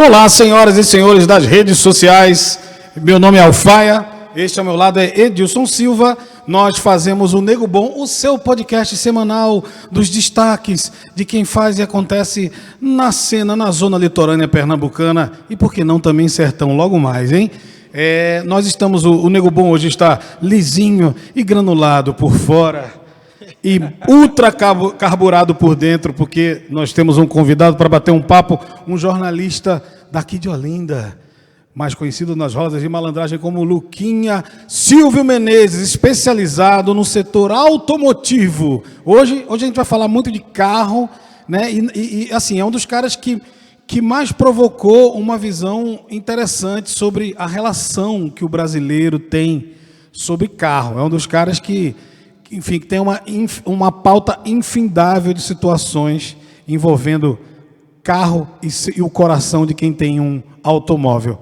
Olá, senhoras e senhores das redes sociais, meu nome é Alfaia, este ao meu lado é Edilson Silva, nós fazemos o Nego Bom, o seu podcast semanal dos destaques de quem faz e acontece na cena, na zona litorânea pernambucana e por que não também sertão logo mais, hein? Nós estamos, o Nego Bom hoje está lisinho e granulado por fora e ultra carburado por dentro, porque nós temos um convidado para bater um papo, um jornalista daqui de Olinda, mais conhecido nas rodas de malandragem como Luquinha Silvio Menezes, especializado no setor automotivo. Hoje a gente vai falar muito de carro, né? E assim, é um dos caras que mais provocou uma visão interessante sobre a relação que o brasileiro tem sobre carro. É um dos caras que tem uma pauta infindável de situações envolvendo carro e o coração de quem tem um automóvel.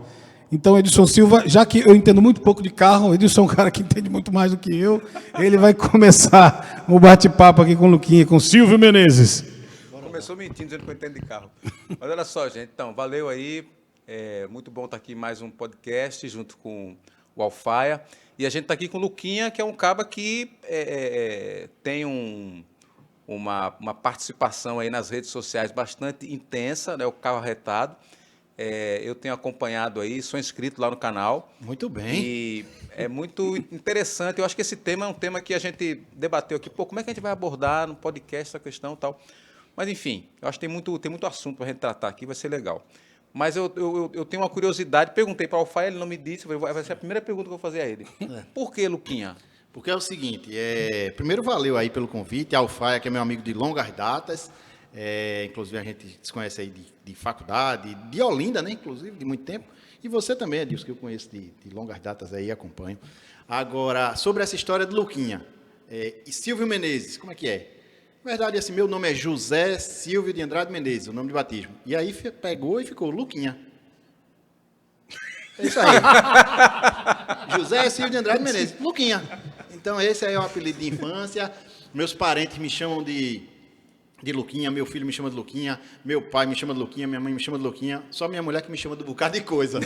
Então, Edilson Silva, já que eu entendo muito pouco de carro, Edilson é um cara que entende muito mais do que eu, ele vai começar o bate-papo aqui com o Luquinha, com Silvio Menezes. Começou mentindo, dizendo que eu entendo de carro. Mas olha só, gente, então, valeu aí, muito bom estar aqui em mais um podcast junto com o Alfaia. E a gente está aqui com o Luquinha, que é um caba que tem uma participação aí nas redes sociais bastante intensa, né? O Carro Arretado. Eu tenho acompanhado aí, sou inscrito lá no canal. Muito bem. E é muito interessante. Eu acho que esse tema é um tema que a gente debateu aqui. Pô, como é que a gente vai abordar no podcast essa questão e tal? Mas, enfim, eu acho que tem muito assunto para a gente tratar aqui, vai ser legal. Mas eu tenho uma curiosidade, perguntei para o Alfaia, ele não me disse, vai ser a primeira pergunta que eu vou fazer a ele. Por que, Luquinha? Porque é o seguinte, primeiro valeu aí pelo convite, Alfaia, que é meu amigo de longas datas, inclusive a gente se conhece aí de faculdade, de Olinda, né, inclusive, de muito tempo, e você também, Edilson, que eu conheço de longas datas aí, acompanho. Agora, sobre essa história de Luquinha, e Silvio Menezes, como é que é? Na verdade, assim, meu nome é José Silvio de Andrade Menezes, o nome de batismo. E aí pegou e ficou Luquinha. É isso aí. José Silvio de Andrade Menezes, Luquinha. Então, esse aí é o apelido de infância. Meus parentes me chamam de Luquinha, meu filho me chama de Luquinha, meu pai me chama de Luquinha, minha mãe me chama de Luquinha. Só minha mulher que me chama de um bocado de coisa.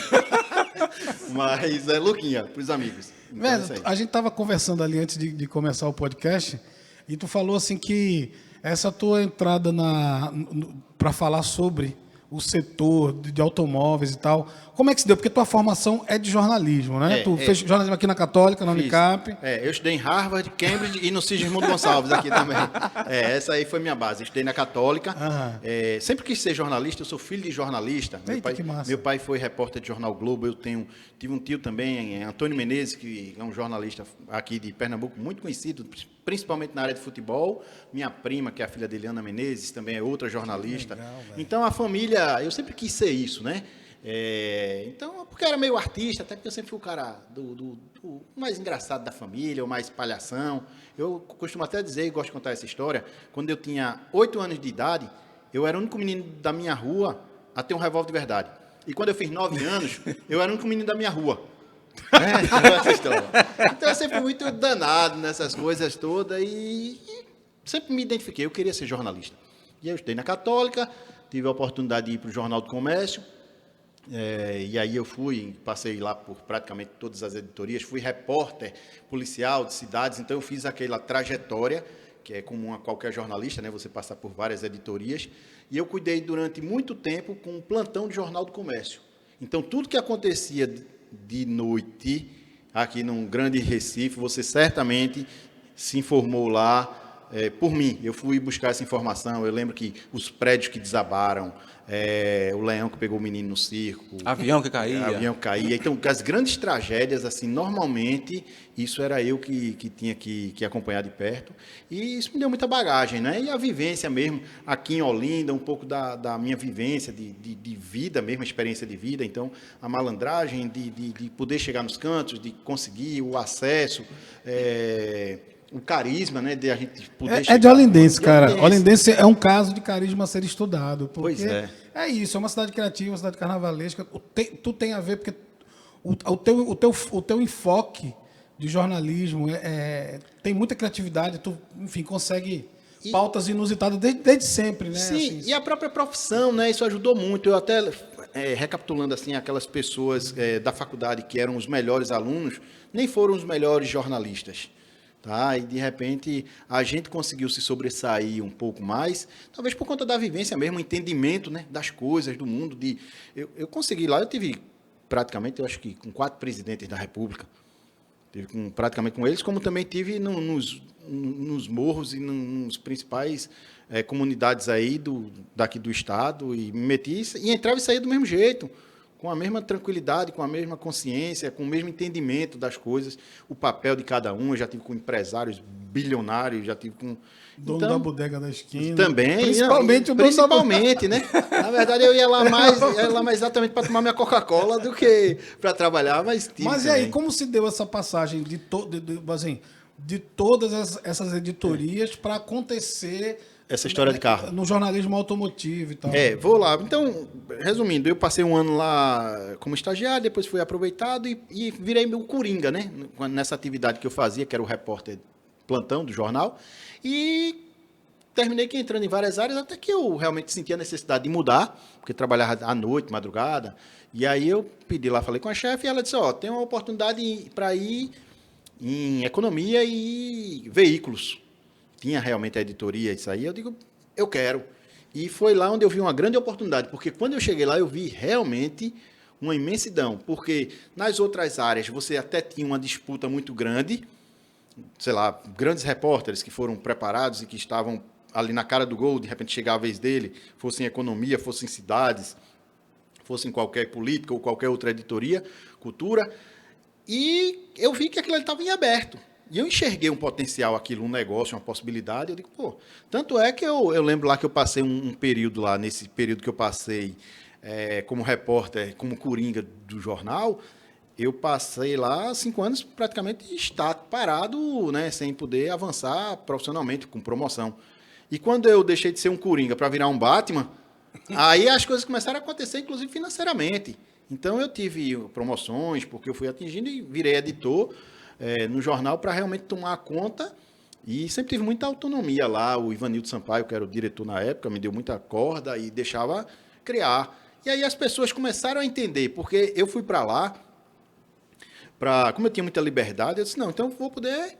Mas é Luquinha, para os amigos. Então, a gente estava conversando ali antes de começar o podcast. E tu falou assim que essa tua entrada para falar sobre o setor de automóveis e tal, como é que se deu? Porque tua formação é de jornalismo, né? Tu fez jornalismo aqui na Católica, na Unicap. Eu estudei em Harvard, Cambridge e no Sigismundo Gonçalves aqui também. Essa aí foi minha base. Eu estudei na Católica. Sempre quis ser jornalista, eu sou filho de jornalista. Meu pai foi repórter de Jornal Globo. Eu tive um tio também, Antônio Menezes, que é um jornalista aqui de Pernambuco, muito conhecido, principalmente na área de futebol. Minha prima, que é a filha de Eliana Menezes, também é outra jornalista. Legal, então, a família, eu sempre quis ser isso, né? Então, porque eu era meio artista, até porque eu sempre fui o cara do mais engraçado da família, o mais palhação. Eu costumo até dizer, e gosto de contar essa história, quando eu tinha 8 anos de idade, eu era o único menino da minha rua a ter um revólver de verdade. E quando eu fiz 9 anos, eu era o único menino da minha rua. Essa história. Então eu sempre fui muito danado nessas coisas todas e sempre me identifiquei, eu queria ser jornalista. E eu estudei na Católica, tive a oportunidade de ir para o Jornal do Comércio, e aí eu passei lá por praticamente todas as editorias, fui repórter policial de cidades, então eu fiz aquela trajetória que é comum a qualquer jornalista, né? Você passar por várias editorias, e eu cuidei durante muito tempo com um plantão de Jornal do Comércio. Então tudo que acontecia de noite, aqui num grande Recife, você certamente se informou lá por mim. Eu fui buscar essa informação, eu lembro que os prédios que desabaram, o leão que pegou o menino no circo, avião que caía. Então, as grandes tragédias, assim, normalmente, isso era eu que tinha que acompanhar de perto, e isso me deu muita bagagem, né? E a vivência mesmo, aqui em Olinda, um pouco da minha vivência de vida mesmo, a experiência de vida, então, a malandragem de poder chegar nos cantos, de conseguir o acesso, o carisma, né, de a gente poder chegar. É de Olindense, cara. Olindense é um caso de carisma a ser estudado. Porque pois é. É isso, é uma cidade criativa, uma cidade carnavalesca. Tu tem a ver, porque o teu enfoque de jornalismo tem muita criatividade, tu, enfim, consegue pautas inusitadas desde sempre, né? Sim, assim, e a própria profissão, né? Isso ajudou muito. Eu até recapitulando assim, aquelas pessoas da faculdade que eram os melhores alunos, nem foram os melhores jornalistas. Tá? E, de repente, a gente conseguiu se sobressair um pouco mais, talvez por conta da vivência mesmo, o entendimento, né, das coisas, do mundo. Eu consegui lá, eu tive praticamente, eu acho que com 4 presidentes da República, praticamente com eles, como também tive nos morros e nos principais comunidades aí daqui do estado, e me meti e entrava e saía do mesmo jeito, com a mesma tranquilidade, com a mesma consciência, com o mesmo entendimento das coisas, o papel de cada um. Eu já tive com empresários bilionários, já tive com... Dono da bodega da esquina. Também. Principalmente não, o dono principalmente, né? Na verdade, eu ia lá mais exatamente para tomar minha Coca-Cola do que para trabalhar, mas tive Mas também. e aí, como se deu essa passagem de todas essas editorias para acontecer... Essa história de carro. No jornalismo automotivo e tal. Vou lá. Então, resumindo, eu passei um ano lá como estagiário, depois fui aproveitado e virei meu coringa, né? Nessa atividade que eu fazia, que era o repórter plantão do jornal. E terminei que entrando em várias áreas, até que eu realmente senti a necessidade de mudar, porque trabalhava à noite, madrugada. E aí eu pedi lá, falei com a chefe, e ela disse, tem uma oportunidade para ir em economia e veículos. Tinha realmente a editoria, isso aí, eu digo, eu quero. E foi lá onde eu vi uma grande oportunidade, porque quando eu cheguei lá, eu vi realmente uma imensidão, porque nas outras áreas você até tinha uma disputa muito grande, sei lá, grandes repórteres que foram preparados e que estavam ali na cara do gol, de repente chegava a vez dele, fosse em economia, fosse em cidades, fosse em qualquer política ou qualquer outra editoria, cultura, e eu vi que aquilo estava em aberto. E eu enxerguei um potencial, aquilo, um negócio, uma possibilidade. Eu digo, tanto é que eu lembro lá que eu passei um período lá, nesse período que eu passei como repórter, como coringa do jornal, eu passei lá 5 anos praticamente estático, parado, né, sem poder avançar profissionalmente, com promoção. E quando eu deixei de ser um coringa para virar um Batman, aí as coisas começaram a acontecer, inclusive financeiramente. Então eu tive promoções, porque eu fui atingindo e virei editor, no jornal para realmente tomar conta, e sempre tive muita autonomia lá. O Ivanildo Sampaio, que era o diretor na época, me deu muita corda e deixava criar. E aí as pessoas começaram a entender, porque eu fui para lá, como eu tinha muita liberdade, eu disse, não, então eu vou poder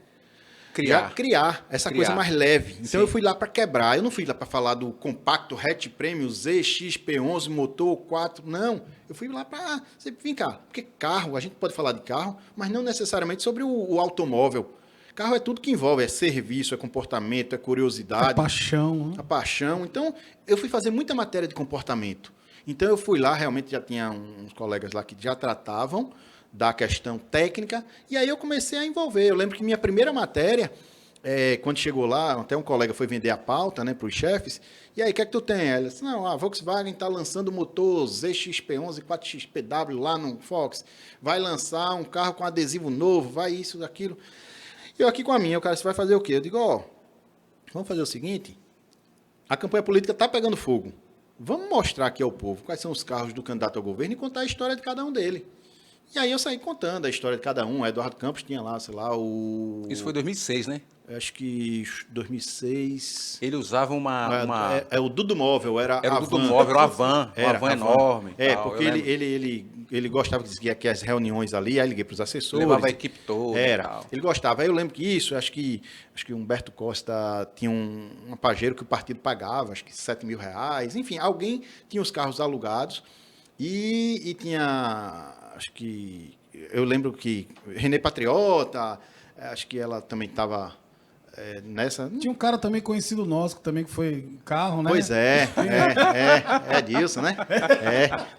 criar essa coisa mais leve. Então eu fui lá para quebrar, eu não fui lá para falar do compacto hatch premium ZXP11 motor 4, não. Eu fui lá para... Vem cá, porque carro, a gente pode falar de carro, mas não necessariamente sobre o automóvel. Carro é tudo que envolve, é serviço, é comportamento, é curiosidade. A paixão. Né? A paixão. Então, eu fui fazer muita matéria de comportamento. Então, eu fui lá, realmente já tinha uns colegas lá que já tratavam da questão técnica, e aí eu comecei a envolver. Eu lembro que minha primeira matéria, quando chegou lá, até um colega foi vender a pauta, né, para os chefes, e aí, o que é que tu tem? Ela disse, não, a Volkswagen está lançando o motor ZXP11 4XPW lá no Fox, vai lançar um carro com adesivo novo, vai isso, aquilo. E eu aqui com a minha, o cara disse, vai fazer o quê? Eu digo, vamos fazer o seguinte, a campanha política está pegando fogo, vamos mostrar aqui ao povo quais são os carros do candidato ao governo e contar a história de cada um dele. E aí eu saí contando a história de cada um. O Eduardo Campos tinha lá, sei lá, Isso foi em 2006, né? Acho que 2006... Ele usava uma... o Dudu Móvel, era o Dudu Móvel, a van. Uma van enorme. Porque ele gostava de seguir aqui as reuniões ali, aí liguei para os assessores. Levava a equipe toda. Ele gostava. Aí eu lembro que isso, acho que Humberto Costa tinha um pajeiro que o partido pagava, acho que R$7 mil. Enfim, alguém tinha os carros alugados e tinha... Acho que... Eu lembro que Renê Patriota, acho que ela também estava nessa... Tinha um cara também conhecido nosso, que também foi carro, né? Pois é disso, né?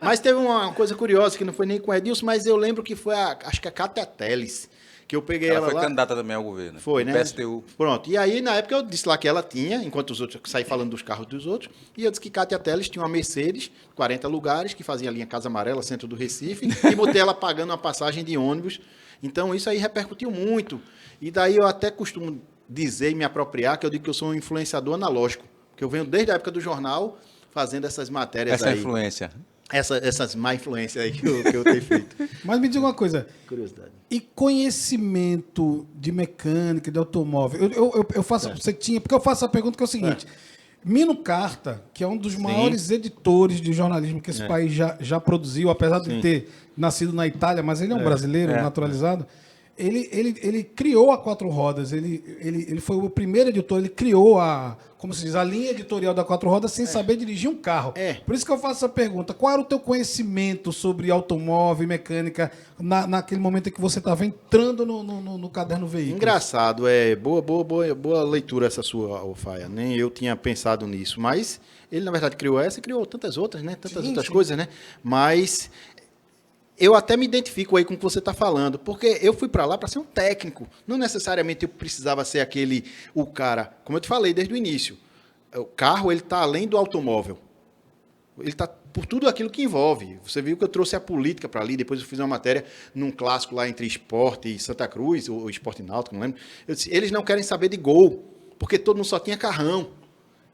Mas teve uma coisa curiosa, que não foi nem com o Edilson, mas eu lembro que foi, acho que a Cátia Teles, que eu peguei ela foi lá. candidata também ao governo. Foi, né? PSTU. Pronto. E aí, na época, eu disse lá que ela tinha, enquanto os outros saí falando dos carros dos outros, e eu disse que Cátia Teles tinha uma Mercedes, 40 lugares, que fazia a linha Casa Amarela, centro do Recife, e botei ela pagando uma passagem de ônibus. Então, isso aí repercutiu muito. E daí eu até costumo dizer e me apropriar que eu digo que eu sou um influenciador analógico, porque eu venho desde a época do jornal fazendo essas matérias Essa aí. Influência. Essas má influências aí que eu tenho feito. Mas me diga uma coisa. Curiosidade. E conhecimento de mecânica, de automóvel? Eu faço... Você tinha... Porque eu faço a pergunta que é o seguinte. Mino Carta, que é um dos maiores editores de jornalismo que esse país já produziu, apesar de ter nascido na Itália, mas ele é um brasileiro naturalizado. Ele criou a Quatro Rodas, ele foi o primeiro editor, ele criou como se diz, a linha editorial da Quatro Rodas sem saber dirigir um carro. Por isso que eu faço essa pergunta, qual era o teu conhecimento sobre automóvel e mecânica naquele momento em que você estava entrando no caderno veículo? Engraçado, boa leitura essa sua, Alfaia, nem eu tinha pensado nisso, mas ele na verdade criou essa e criou tantas outras, né? Tantas outras coisas, né? Mas... eu até me identifico aí com o que você está falando, porque eu fui para lá para ser um técnico. Não necessariamente eu precisava ser o cara. Como eu te falei desde o início, o carro ele está além do automóvel. Ele está por tudo aquilo que envolve. Você viu que eu trouxe a política para ali, depois eu fiz uma matéria num clássico lá entre Esporte e Santa Cruz, ou Esporte Náutico, não lembro. Eu disse, eles não querem saber de gol, porque todo mundo só tinha carrão.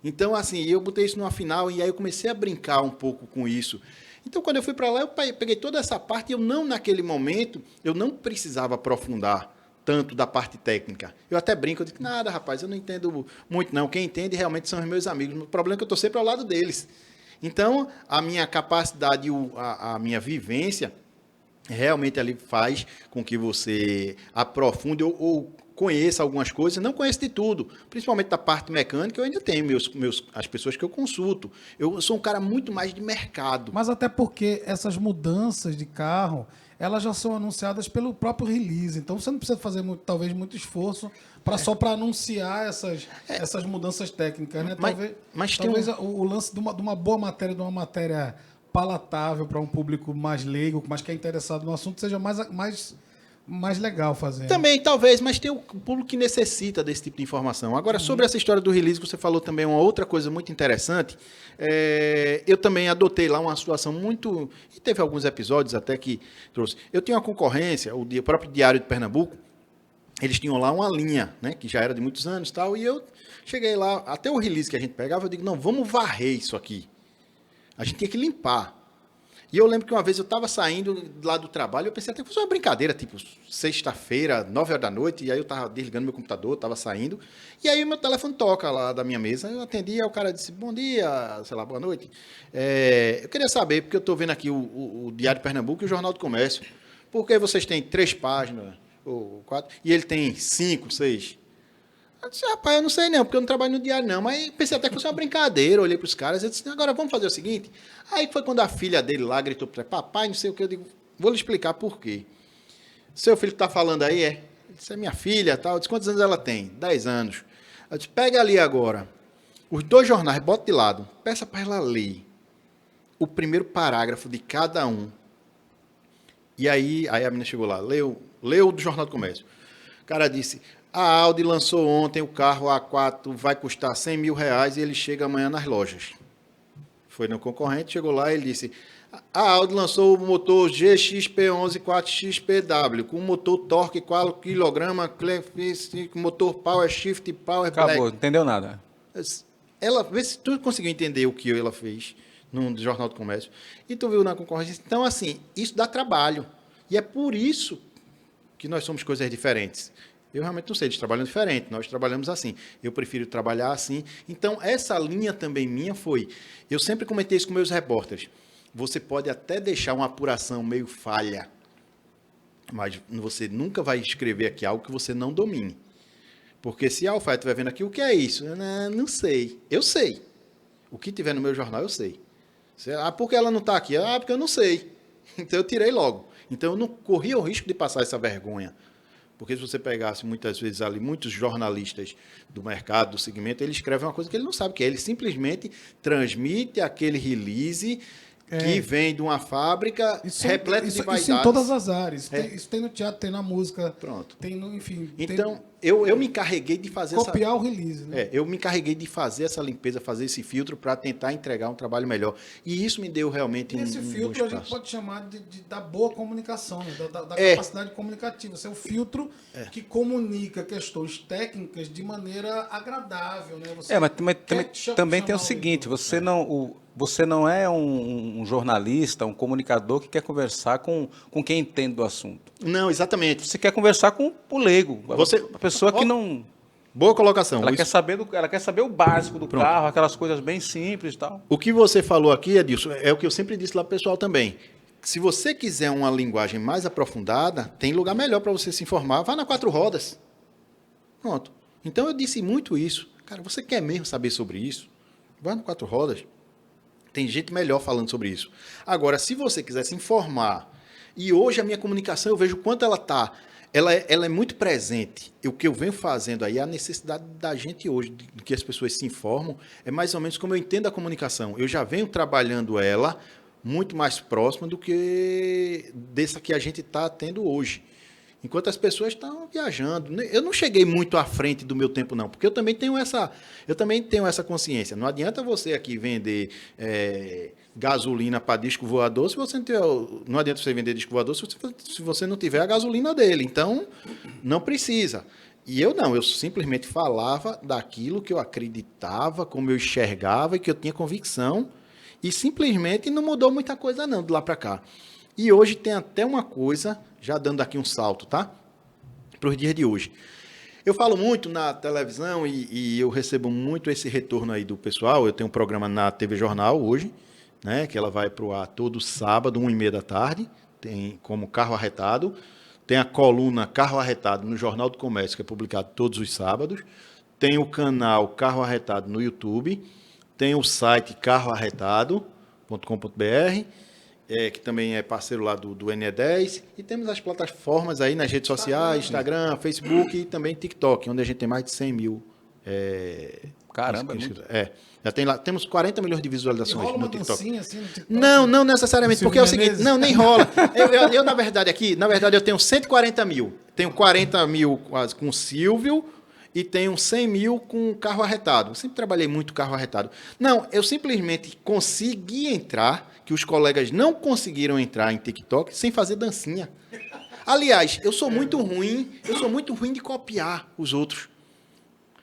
Então, assim, eu botei isso numa final e aí eu comecei a brincar um pouco com isso. Então, quando eu fui para lá, eu peguei toda essa parte e naquele momento, eu não precisava aprofundar tanto da parte técnica. Eu até brinco, eu digo, nada, rapaz, eu não entendo muito, não. Quem entende realmente são os meus amigos. O problema é que eu estou sempre ao lado deles. Então, a minha capacidade, a minha vivência, realmente ali faz com que você aprofunde ou conheça algumas coisas, não conheço de tudo, principalmente da parte mecânica, eu ainda tenho as pessoas que eu consulto. Eu sou um cara muito mais de mercado. Mas até porque essas mudanças de carro, elas já são anunciadas pelo próprio release, então você não precisa fazer talvez muito esforço só para anunciar essas mudanças técnicas, né? Talvez o lance de uma boa matéria, de uma matéria palatável para um público mais leigo, mas que é interessado no assunto, seja mais legal fazer. Também, talvez, mas tem o público que necessita desse tipo de informação. Agora, sobre essa história do release, você falou também uma outra coisa muito interessante. Eu também adotei lá uma situação muito... E teve alguns episódios até que trouxe. Eu tinha uma concorrência, o próprio Diário de Pernambuco, eles tinham lá uma linha, né, que já era de muitos anos e tal, e eu cheguei lá, até o release que a gente pegava, eu digo, não, vamos varrer isso aqui. A gente tinha que limpar. E eu lembro que uma vez eu estava saindo lá do trabalho, eu pensei até que fosse uma brincadeira, tipo, sexta-feira, 9 horas da noite, e aí eu estava desligando meu computador, estava saindo, e aí o meu telefone toca lá da minha mesa, eu atendi, aí o cara disse, bom dia, sei lá, boa noite. Eu queria saber, porque eu estou vendo aqui o Diário de Pernambuco e o Jornal do Comércio, por que vocês têm 3 páginas, ou 4, e ele tem 5, 6? Eu disse, rapaz, eu não sei não, porque eu não trabalho no diário não, mas pensei até que fosse uma brincadeira, olhei para os caras, eu disse, agora vamos fazer o seguinte, aí foi quando a filha dele lá gritou para ele, papai, não sei o que, eu digo, vou lhe explicar por quê. Seu filho que está falando aí Ele disse, é minha filha, tal. Eu disse, quantos anos ela tem? 10 anos. Eu disse, pega ali agora, os 2 jornais, bota de lado, peça para ela ler o primeiro parágrafo de cada um. E aí a menina chegou lá, leu do Jornal do Comércio. O cara disse, a Audi lançou ontem o carro A4, vai custar 100 mil reais e ele chega amanhã nas lojas. Foi no concorrente, chegou lá e ele disse, a Audi lançou o motor GXP11 4XPW, com motor torque 4 kg, motor Power Shift, Power Black. Acabou, não entendeu nada. Vê se tu conseguiu entender o que ela fez no Jornal do Comércio. E tu viu na concorrência. Então, assim, isso dá trabalho. E é por isso que nós somos coisas diferentes. Eu realmente não sei, eles trabalham diferente, nós trabalhamos assim. Eu prefiro trabalhar assim. Então, essa linha também minha foi... Eu sempre comentei isso com meus repórteres. Você pode até deixar uma apuração meio falha, mas você nunca vai escrever aqui algo que você não domine. Porque se a Alfaia estiver vendo aqui, o que é isso? Não sei. Eu sei. O que tiver no meu jornal, eu sei. Por que ela não está aqui? Porque eu não sei. Então, eu tirei logo. Então, eu não corria o risco de passar essa vergonha. Porque se você pegasse muitas vezes ali, muitos jornalistas do mercado, do segmento, ele escreve uma coisa que ele não sabe o que é. Ele simplesmente transmite aquele release que vem de uma fábrica repleta de vaidades. Isso em todas as áreas. Isso tem no teatro, tem na música. Pronto. Tem no, enfim. Então, eu me encarreguei de fazer copiar o release, né? Eu me encarreguei de fazer essa limpeza, fazer esse filtro para tentar entregar um trabalho melhor. E isso me deu realmente esse filtro a gente pode chamar da boa comunicação, né? da capacidade comunicativa. Esse é o filtro que comunica questões técnicas de maneira agradável, né? Mas também tem o seguinte, você não é um jornalista, um comunicador que quer conversar com quem entende do assunto. Não, exatamente. Você quer conversar com o leigo, a pessoa que não... Boa colocação. Ela quer saber o básico do carro, aquelas coisas bem simples e tal. O que você falou aqui, Edilson, é o que eu sempre disse lá pro pessoal também. Se você quiser uma linguagem mais aprofundada, tem lugar melhor para você se informar. Vá na 4 rodas. Pronto. Então eu disse muito isso. Cara, você quer mesmo saber sobre isso? Vá na 4 rodas. Tem gente melhor falando sobre isso. Agora, se você quiser se informar, e hoje a minha comunicação, eu vejo o quanto ela é muito presente. O que eu venho fazendo aí, a necessidade da gente hoje, de que as pessoas se informam, é mais ou menos como eu entendo a comunicação. Eu já venho trabalhando ela muito mais próxima do que dessa que a gente está tendo hoje. Enquanto as pessoas estão viajando. Eu não cheguei muito à frente do meu tempo, não, porque eu também tenho essa consciência. Não adianta você aqui vender gasolina para disco voador, se você não tiver, não adianta você vender disco voador se você não tiver a gasolina dele. Então, não precisa. E eu não, eu simplesmente falava daquilo que eu acreditava, como eu enxergava e que eu tinha convicção, e simplesmente não mudou muita coisa não, de lá para cá. E hoje tem até uma coisa, já dando aqui um salto, tá? Para os dias de hoje. Eu falo muito na televisão e eu recebo muito esse retorno aí do pessoal. Eu tenho um programa na TV Jornal hoje, né? Que ela vai para o ar todo sábado, 1h30 da tarde. Tem como Carro Arretado. Tem a coluna Carro Arretado no Jornal do Comércio, que é publicado todos os sábados. Tem o canal Carro Arretado no YouTube. Tem o site carroarretado.com.br. Que também é parceiro lá do NE10, e temos as plataformas aí nas redes sociais, Instagram, Facebook e também TikTok, onde a gente tem mais de 100 mil. Caramba, já tem lá, temos 40 milhões de visualizações rola no uma TikTok. dancinha assim no TikTok. Não necessariamente, porque é o seguinte, Menezes. não, nem rola. Eu na verdade eu tenho 140 mil, tenho 40 mil quase com o Silvio, e tenho 100 mil com carro arretado. Eu sempre trabalhei muito carro arretado. Não, eu simplesmente consegui entrar, que os colegas não conseguiram entrar em TikTok sem fazer dancinha. Aliás, eu sou muito ruim de copiar os outros.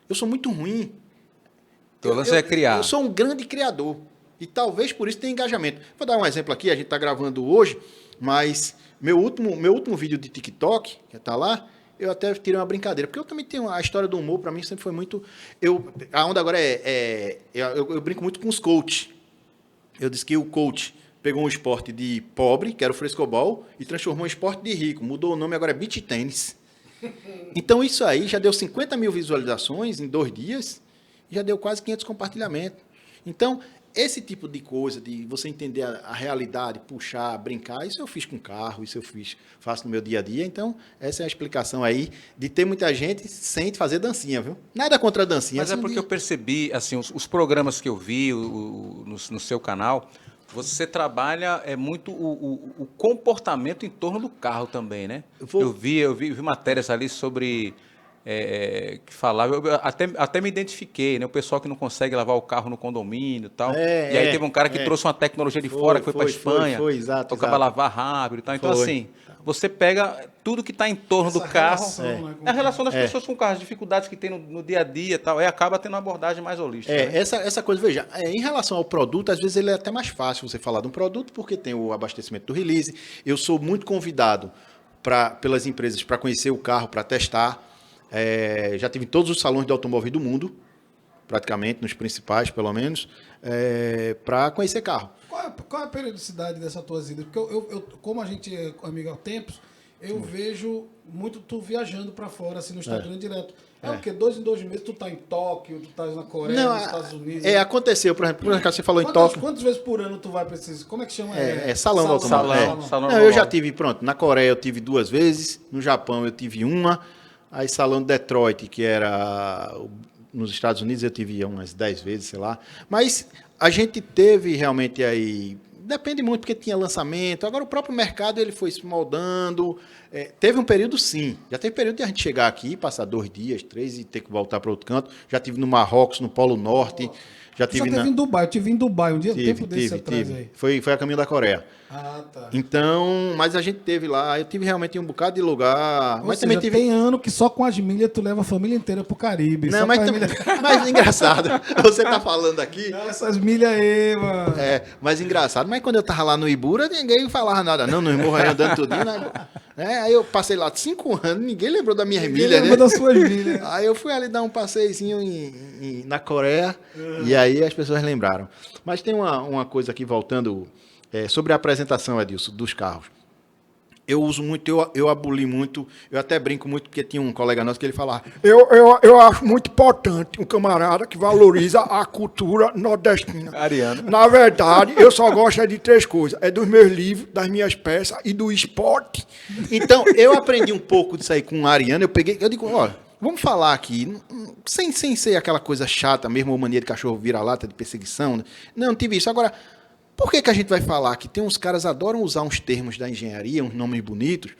Eu sou muito ruim. Teu lance é criar. Eu sou um grande criador. E talvez por isso tenha engajamento. Vou dar um exemplo aqui, a gente está gravando hoje, mas meu último vídeo de TikTok, que está lá, eu até tirei uma brincadeira, porque eu também tenho a história do humor, para mim sempre foi muito... A onda agora eu brinco muito com os coaches. Eu disse que o coach pegou um esporte de pobre, que era o frescobol, e transformou em esporte de rico. Mudou o nome, agora é beach tênis. Então isso aí já deu 50 mil visualizações em 2 dias, e já deu quase 500 compartilhamentos. Então, esse tipo de coisa, de você entender a realidade, puxar, brincar, isso eu fiz com carro, isso eu faço no meu dia a dia. Então, essa é a explicação aí de ter muita gente sem fazer dancinha, viu? Nada contra a dancinha. Mas é porque eu percebi, assim, os programas que eu vi no seu canal, você trabalha muito o comportamento em torno do carro também, né? Eu vi matérias ali sobre... que falava, eu até me identifiquei, né? O pessoal que não consegue lavar o carro no condomínio e tal. E aí teve um cara que trouxe uma tecnologia de fora, que foi para a Espanha, para lavar rápido e tal. Então, assim, você pega tudo que está em torno do carro, a relação das pessoas com o carro, as dificuldades que tem no dia a dia e tal, e acaba tendo uma abordagem mais holística. Né? Essa coisa, veja, em relação ao produto, às vezes ele é até mais fácil você falar de um produto, porque tem o abastecimento do release. Eu sou muito convidado pelas empresas para conhecer o carro, para testar. Já tive em todos os salões de automóvel do mundo, praticamente, nos principais, pelo menos, para conhecer carro. Qual é a periodicidade dessa tua ida? Porque eu, como a gente é amigo há tempos, eu vejo muito tu viajando para fora, assim, no Instagram direto. O quê? 2 em 2 meses tu tá em Tóquio, tu tá na Coreia, nos Estados Unidos. Aconteceu, por exemplo, você falou em Tóquio. Quantas vezes por ano tu vai para esses... Como é que chama? Salão do automóvel. Salão eu já tive, na Coreia eu tive 2 vezes, no Japão eu tive 1, aí salão de Detroit, que era nos Estados Unidos, eu tive umas 10 vezes, sei lá. Mas a gente teve realmente aí... Depende muito, porque tinha lançamento. Agora, o próprio mercado ele foi se moldando. Teve um período, sim. Já teve período de a gente chegar aqui, passar 2 dias, 3 e ter que voltar para outro canto. Já tive no Marrocos, no Polo Norte. Já tive em Dubai. Eu tive em Dubai um dia, tempo desse atrás aí. Foi a caminho da Coreia. Tá. Então, mas a gente teve lá. Eu tive realmente um bocado de lugar. Mas também tem ano que só com as milhas tu leva a família inteira pro Caribe. Não, mas engraçado. Você tá falando aqui... Essas milhas aí, mano. Mas engraçado. Mas quando eu tava lá no Ibura, ninguém falava nada. Não morro aí andando tudinho, né? Aí eu passei lá 5 anos, ninguém lembrou da minha Ninguém milha, lembrou né? das suas milhas. Aí eu fui ali dar um passeiozinho na Coreia, e aí as pessoas lembraram. Mas tem uma coisa aqui, voltando, sobre a apresentação, Edilson, dos carros. Eu uso muito, eu aboli muito, eu até brinco muito, porque tinha um colega nosso que ele falava, Eu acho muito importante um camarada que valoriza a cultura nordestina. Ariano. Na verdade, eu só gosto de 3 coisas. É dos meus livros, das minhas peças e do esporte. Então, eu aprendi um pouco disso aí com o Ariano, eu digo, olha, vamos falar aqui, sem ser aquela coisa chata mesmo, ou mania de cachorro vira-lata, de perseguição, né? Não tive isso. Agora, por que a gente vai falar que tem uns caras que adoram usar uns termos da engenharia, uns nomes bonitos,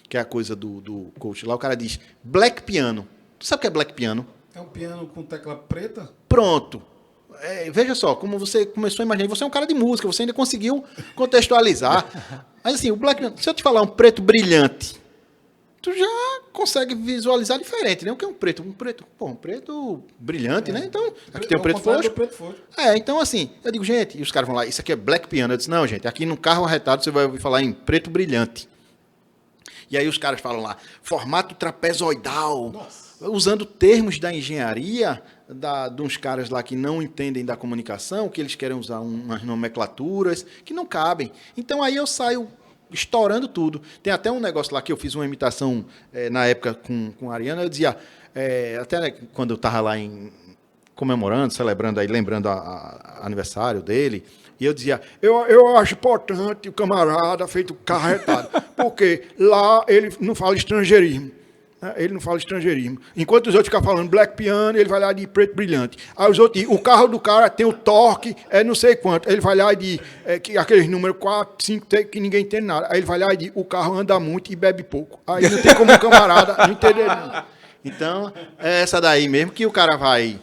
que é a coisa do coach lá, o cara diz black piano. Tu sabe o que é black piano? É um piano com tecla preta? Pronto. Veja só, como você começou a imaginar, você é um cara de música, você ainda conseguiu contextualizar. Mas assim, o black piano, se eu te falar um preto brilhante, tu já consegue visualizar diferente, né? O que é um preto? Um preto brilhante, né? Então, aqui tem o preto fosco. Então assim, eu digo, gente, e os caras vão lá, isso aqui é black piano. Eu disse, não, gente, aqui no carro arretado você vai ouvir falar em preto brilhante. E aí os caras falam lá, formato trapezoidal, usando termos da engenharia, de uns caras lá que não entendem da comunicação, que eles querem usar umas nomenclaturas que não cabem. Então aí eu saio estourando tudo. Tem até um negócio lá que eu fiz uma imitação na época com a Ariana, eu dizia, até quando eu estava lá comemorando, celebrando, aí, lembrando a aniversário dele, e eu dizia, Eu acho importante o camarada feito carro arretado, porque lá ele não fala estrangeirismo. Né? Ele não fala estrangeirismo. Enquanto os outros ficam falando black piano, ele vai lá de preto brilhante. Aí os outros dizem, o carro do cara tem o torque, não sei quanto. Ele vai lá e diz, aqueles números 4, 5, que ninguém entende nada. Aí ele vai lá e diz, o carro anda muito e bebe pouco. Aí não tem como o camarada não entender nada. Então, é essa daí mesmo que o cara vai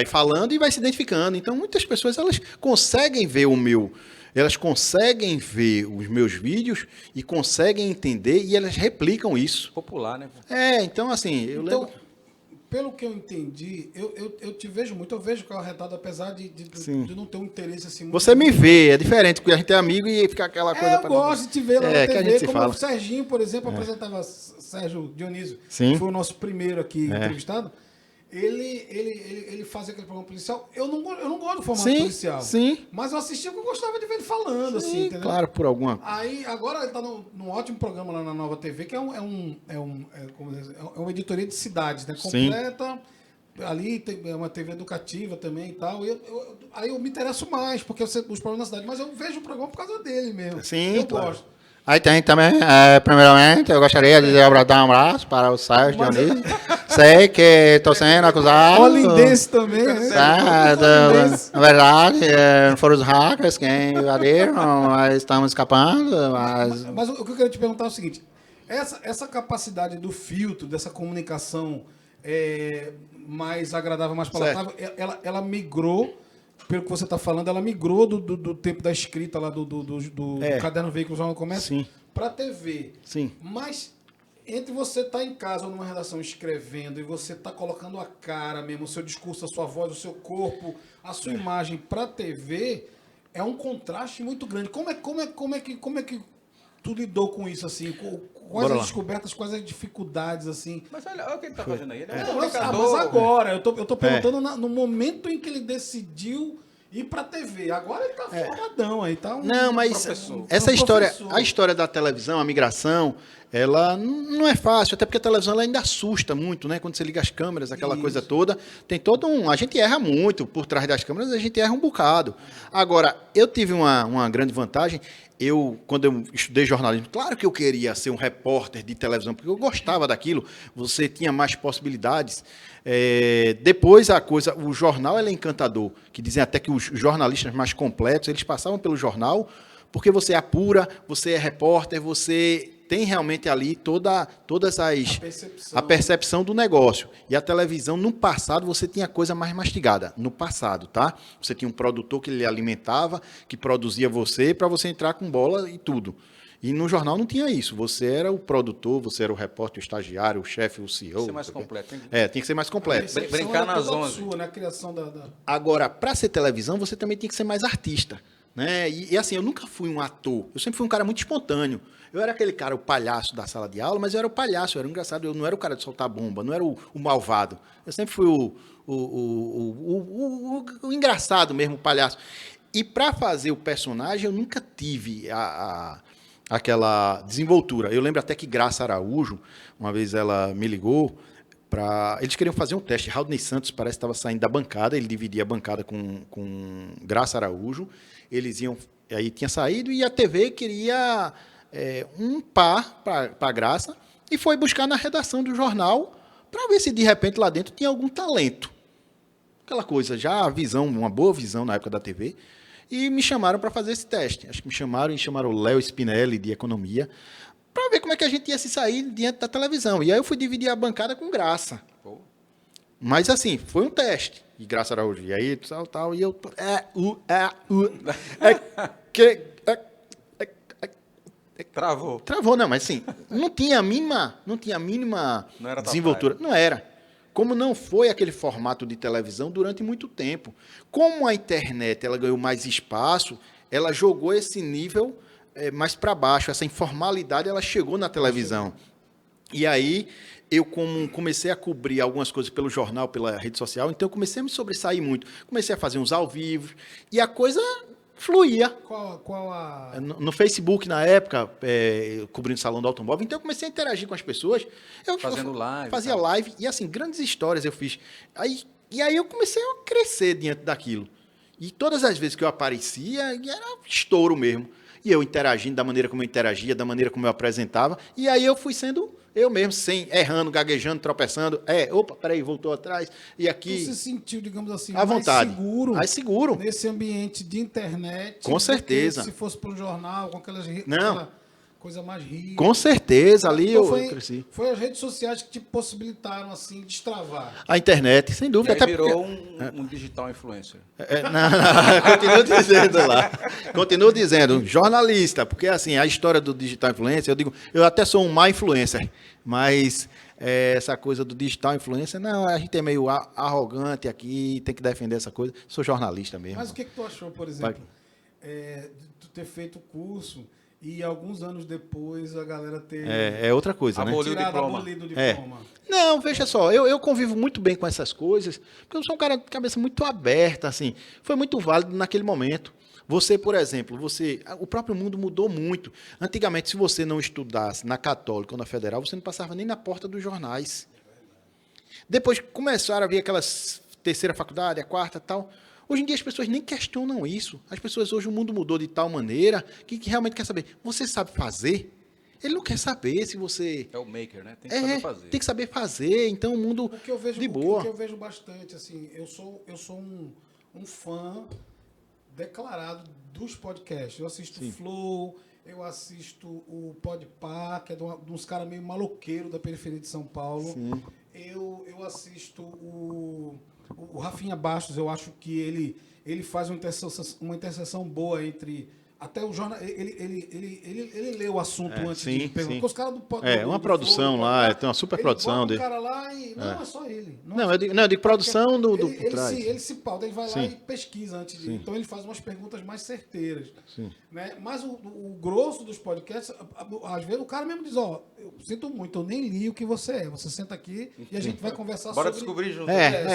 falando e vai se identificando. Então, muitas pessoas, elas conseguem ver elas conseguem ver os meus vídeos e conseguem entender e elas replicam isso. Popular, né? Então assim, Então, pelo que eu entendi, eu te vejo muito, eu vejo o carro arretado, apesar de não ter um interesse assim muito. Você me vê, é diferente, porque a gente é amigo e fica aquela coisa... Eu gosto de te ver lá na que a TV, gente se como fala. o Serginho, por exemplo, apresentava Sérgio Dionísio, Sim. que foi o nosso primeiro aqui entrevistado. Ele fazia aquele programa policial. Eu não gosto do formato policial. Sim. Mas eu assistia porque eu gostava de ver ele falando, Sim, assim, entendeu? claro, por alguma... Aí, agora ele está num ótimo programa lá na Nova TV, que é uma editoria de cidades, né? Completa. Ali tem uma TV educativa também e tal. Aí eu me interesso mais, porque eu sei os problemas da cidade, mas eu vejo o programa por causa dele mesmo. Sim, eu claro. gosto. Aí tem também, primeiramente, eu gostaria de dar um abraço para o Sérgio Dionísio. Sei que estou sendo acusado. Olindense também, né? Na verdade, foram os hackers quem invadiram, mas estamos escapando. Mas o que eu queria te perguntar é o seguinte: essa capacidade do filtro, dessa comunicação mais agradável, mais palatável, ela migrou. Pelo que você está falando, ela migrou do tempo da escrita lá do Caderno Veículo Jornal do Comércio para a TV. Sim. Mas entre você estar em casa ou numa redação escrevendo e você estar colocando a cara mesmo, o seu discurso, a sua voz, o seu corpo, a sua imagem para a TV, é um contraste muito grande. Como é que tu lidou com isso, assim? Quais as descobertas, quais as dificuldades, assim? Mas olha o que ele está fazendo aí. Ele é um Mas comunicador. agora, eu tô perguntando no momento em que ele decidiu ir pra TV. Agora ele tá formadão aí, tá Não, mas professor. essa história, professor. a história da televisão, a migração, ela não é fácil, até porque a televisão ela ainda assusta muito, né? Quando você liga as câmeras, aquela coisa toda, tem todo a gente erra muito por trás das câmeras, a gente erra um bocado. Agora, eu tive uma grande vantagem. Quando eu estudei jornalismo, claro que eu queria ser um repórter de televisão, porque eu gostava daquilo, você tinha mais possibilidades. Depois o jornal é encantador, que dizem até que os jornalistas mais completos, eles passavam pelo jornal, porque você apura, você é repórter, você tem realmente ali todas a percepção do negócio. E a televisão, no passado, você tinha coisa mais mastigada. No passado, tá? Você tinha um produtor que lhe alimentava, que produzia você, para você entrar com bola e tudo. E no jornal não tinha isso. Você era o produtor, você era o repórter, o estagiário, o chefe, o CEO. Tem que ser mais completo, hein? Tem que ser mais completo. Brincar nas 11. Sua, né? A criação Agora, para ser televisão, você também tem que ser mais artista. né? E assim, eu nunca fui um ator. Eu sempre fui um cara muito espontâneo. Eu era aquele cara, o palhaço da sala de aula, mas eu era o palhaço, eu era engraçado. Eu não era o cara de soltar bomba, não era o malvado. Eu sempre fui o engraçado mesmo, o palhaço. E para fazer o personagem, eu nunca tive aquela desenvoltura. Eu lembro até que Graça Araújo, uma vez ela me ligou, eles queriam fazer um teste. Raudney Santos parece que estava saindo da bancada, ele dividia a bancada com Graça Araújo. Eles iam, aí tinha saído e a TV queria um par para Graça e foi buscar na redação do jornal para ver se de repente lá dentro tinha algum talento. Aquela coisa, já a visão, uma boa visão na época da TV. E me chamaram para fazer esse teste. Acho que me chamaram o Léo Spinelli, de Economia, para ver como é que a gente ia se sair diante da televisão. E aí eu fui dividir a bancada com Graça. Pô. Mas assim, foi um teste. E Graça Araújo. E aí, tal, e eu... Travou. Travou, não, mas assim, não tinha a mínima desenvoltura. Não era. Como não foi aquele formato de televisão durante muito tempo. Como a internet ela ganhou mais espaço, ela jogou esse nível mais para baixo. Essa informalidade ela chegou na televisão. E aí, eu comecei a cobrir algumas coisas pelo jornal, pela rede social, então eu comecei a me sobressair muito. Comecei a fazer uns ao vivo, e a coisa fluía. No Facebook, na época, cobrindo o Salão do Automóvel, então eu comecei a interagir com as pessoas. Fazendo live. Fazia live, e assim, grandes histórias eu fiz. E aí eu comecei a crescer diante daquilo. E todas as vezes que eu aparecia, era estouro mesmo. E eu interagindo da maneira como eu interagia, da maneira como eu apresentava, e aí eu fui sendo eu mesmo, errando, gaguejando, tropeçando. Opa, peraí, voltou atrás. E aqui... Você se sentiu, digamos assim, à vontade. Mais seguro. Nesse Nesse ambiente de internet. Com certeza. Se fosse para um jornal, com aquela coisa mais rica. Com certeza, ali então eu cresci. Foi as redes sociais que te possibilitaram, assim, destravar. A internet, sem dúvida. Até virou um digital influencer. Continuo dizendo lá. Continuo dizendo, jornalista, porque assim, a história do digital influencer, eu digo, eu até sou um má influencer, mas essa coisa do digital influencer, não, a gente é meio arrogante aqui, tem que defender essa coisa. Sou jornalista mesmo. Mas o que tu achou, por exemplo, de tu ter feito o curso e alguns anos depois a galera ter... É outra coisa, abolido né? Abolido o diploma. Não, veja só, eu convivo muito bem com essas coisas, porque eu sou um cara de cabeça muito aberta, assim. Foi muito válido naquele momento. Você, por exemplo, o próprio mundo mudou muito. Antigamente, se você não estudasse na Católica ou na Federal, você não passava nem na porta dos jornais. Depois começaram a vir aquelas terceira faculdade, a quarta e tal. Hoje em dia as pessoas nem questionam isso. As pessoas hoje, o mundo mudou de tal maneira que realmente quer saber. Você sabe fazer? Ele não quer saber se você... É o maker, né? Tem que saber fazer. Tem que saber fazer. Então o mundo de boa. O que eu vejo bastante, assim, eu sou um fã declarado dos podcasts. Eu assisto o Flow, eu assisto o Podpah, que é de uns caras meio maloqueiro da periferia de São Paulo. Sim. Eu assisto o Rafinha Bastos. Eu acho que ele faz uma interseção boa entre... Até o jornal, ele lê o assunto antes de perguntar. Porque os caras do uma produção lá, tem uma super produção dele. Cara lá e não é só ele. Eu digo produção do por trás. Ele se pauta, ele vai lá e pesquisa antes de. Então ele faz umas perguntas mais certeiras. Né? Mas o grosso dos podcasts, às vezes o cara mesmo diz, eu sinto muito, eu nem li o que você é. Você senta aqui e a gente vai conversar Bora descobrir junto.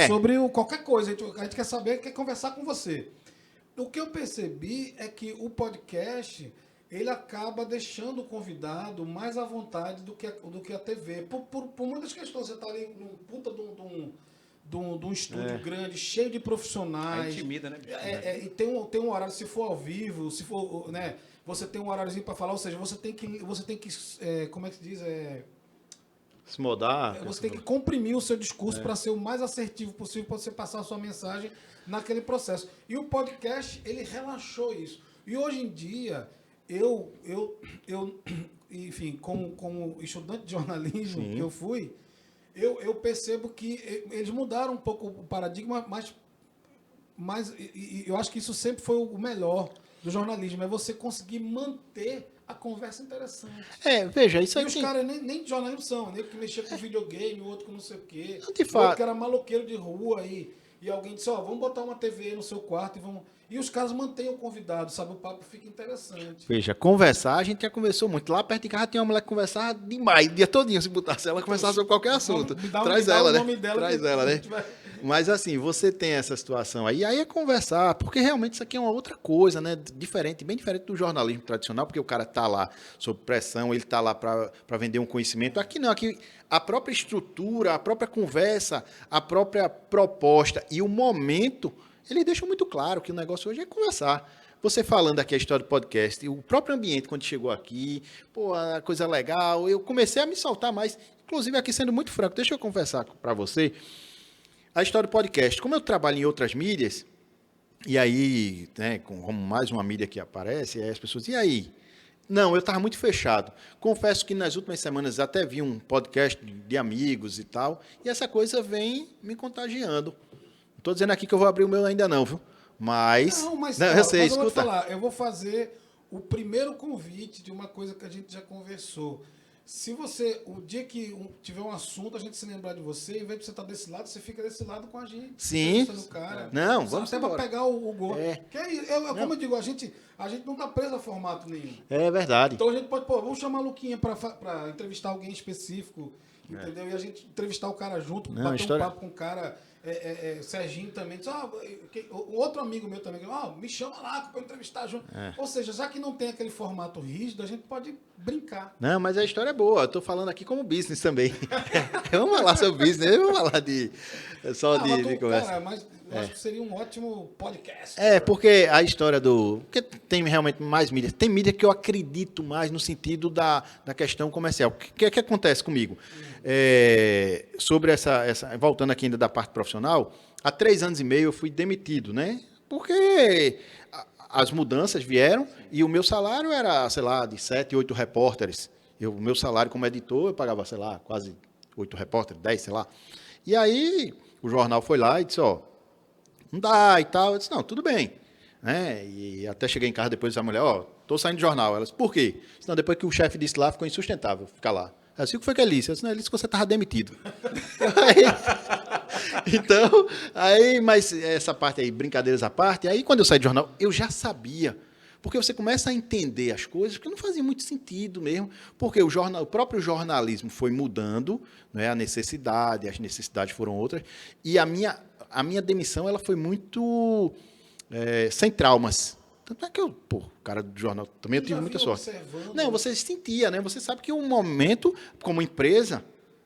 Sobre qualquer coisa. A gente quer saber, quer conversar com você. O que eu percebi é que o podcast, ele acaba deixando o convidado mais à vontade do que a TV. Por muitas questões. Você está ali num puta de um estúdio grande, cheio de profissionais. Intimida, né? E tem um horário, se for ao vivo, se for, né, você tem um horáriozinho para falar, ou seja, você tem que como é que se diz? Se mudar. Você tem que comprimir o seu discurso para ser o mais assertivo possível para você passar a sua mensagem naquele processo. E o podcast, ele relaxou isso. E hoje em dia, eu enfim, como estudante de jornalismo que eu fui, eu percebo que eles mudaram um pouco o paradigma, mas eu acho que isso sempre foi o melhor do jornalismo, é você conseguir manter a conversa interessante. Veja, isso aí. E os caras nem de jornalismo são, nem que mexia com videogame, o outro com não sei o quê, De fato. o outro que era maloqueiro de rua aí. e alguém disse, vamos botar uma TV no seu quarto e vamos... E os caras mantêm o convidado, sabe? O papo fica interessante. Veja, conversar, a gente já conversou muito. Lá perto de casa tinha uma mulher que conversava demais, o dia todinho, se botasse ela, conversava sobre qualquer assunto. Traz ela, né? Traz ela, né? Mas assim, você tem essa situação aí é conversar, porque realmente isso aqui é uma outra coisa, né? Diferente, bem diferente do jornalismo tradicional, porque o cara tá lá sob pressão, ele tá lá para vender um conhecimento. Aqui não, aqui a própria estrutura, a própria conversa, a própria proposta e o momento, ele deixa muito claro que o negócio hoje é conversar. Você falando aqui a história do podcast, o próprio ambiente quando chegou aqui, pô, a coisa legal, eu comecei a me soltar mais, inclusive aqui sendo muito franco, deixa eu confessar para você, a história do podcast, como eu trabalho em outras mídias, e aí, né, como mais uma mídia que aparece, aí as pessoas, e aí? Não, eu estava muito fechado. Confesso que nas últimas semanas até vi um podcast de amigos e tal, e essa coisa vem me contagiando. Não estou dizendo aqui que eu vou abrir o meu ainda não, viu? Mas... Não, eu sei, mas escuta. Eu vou falar, eu vou fazer o primeiro convite de uma coisa que a gente já conversou. Se você, o dia que tiver um assunto, a gente se lembrar de você, em vez de você estar desse lado, você fica desse lado com a gente. Sim. Cara. Não, vamos até para pegar o gol. Como eu digo, a gente não está preso a formato nenhum. É verdade. Então a gente pode, vamos chamar a Luquinha para entrevistar alguém específico, entendeu? E a gente entrevistar o cara junto, bater um papo com o cara. Serginho também disse, outro amigo meu também, me chama lá para entrevistar junto. Ou seja, já que não tem aquele formato rígido, a gente pode brincar. Não, mas a história é boa. Eu estou falando aqui como business também. Vamos falar sobre business, vamos falar de conversa. Cara, mas eu acho que seria um ótimo podcast. Porque a história porque tem realmente mais mídia. Tem mídia que eu acredito mais no sentido da questão comercial. O que acontece comigo? Sobre voltando aqui ainda da parte profissional, há 3 anos e meio eu fui demitido, né? Porque as mudanças vieram e o meu salário era, sei lá, de 7, 8 repórteres. O meu salário como editor, eu pagava, sei lá, quase 8 repórteres, 10, sei lá. E aí o jornal foi lá e disse, não dá e tal. Eu disse, não, tudo bem. Né? E até cheguei em casa depois da mulher, tô saindo do jornal. Ela disse, por quê? Senão, depois que o chefe disse lá, ficou insustentável ficar lá. Ela disse, o que foi que ele disse? Eu disse, não, ele disse que você estava demitido. Então, mas essa parte aí, brincadeiras à parte, aí quando eu saí do jornal, eu já sabia. Porque você começa a entender as coisas, que não fazia muito sentido mesmo, porque o próprio jornalismo foi mudando, né, as necessidades foram outras, e a minha demissão ela foi muito sem traumas. Tanto é que o cara do jornal também eu tive muita sorte. Não, você sentia, né? Você sabe que um momento, como empresa,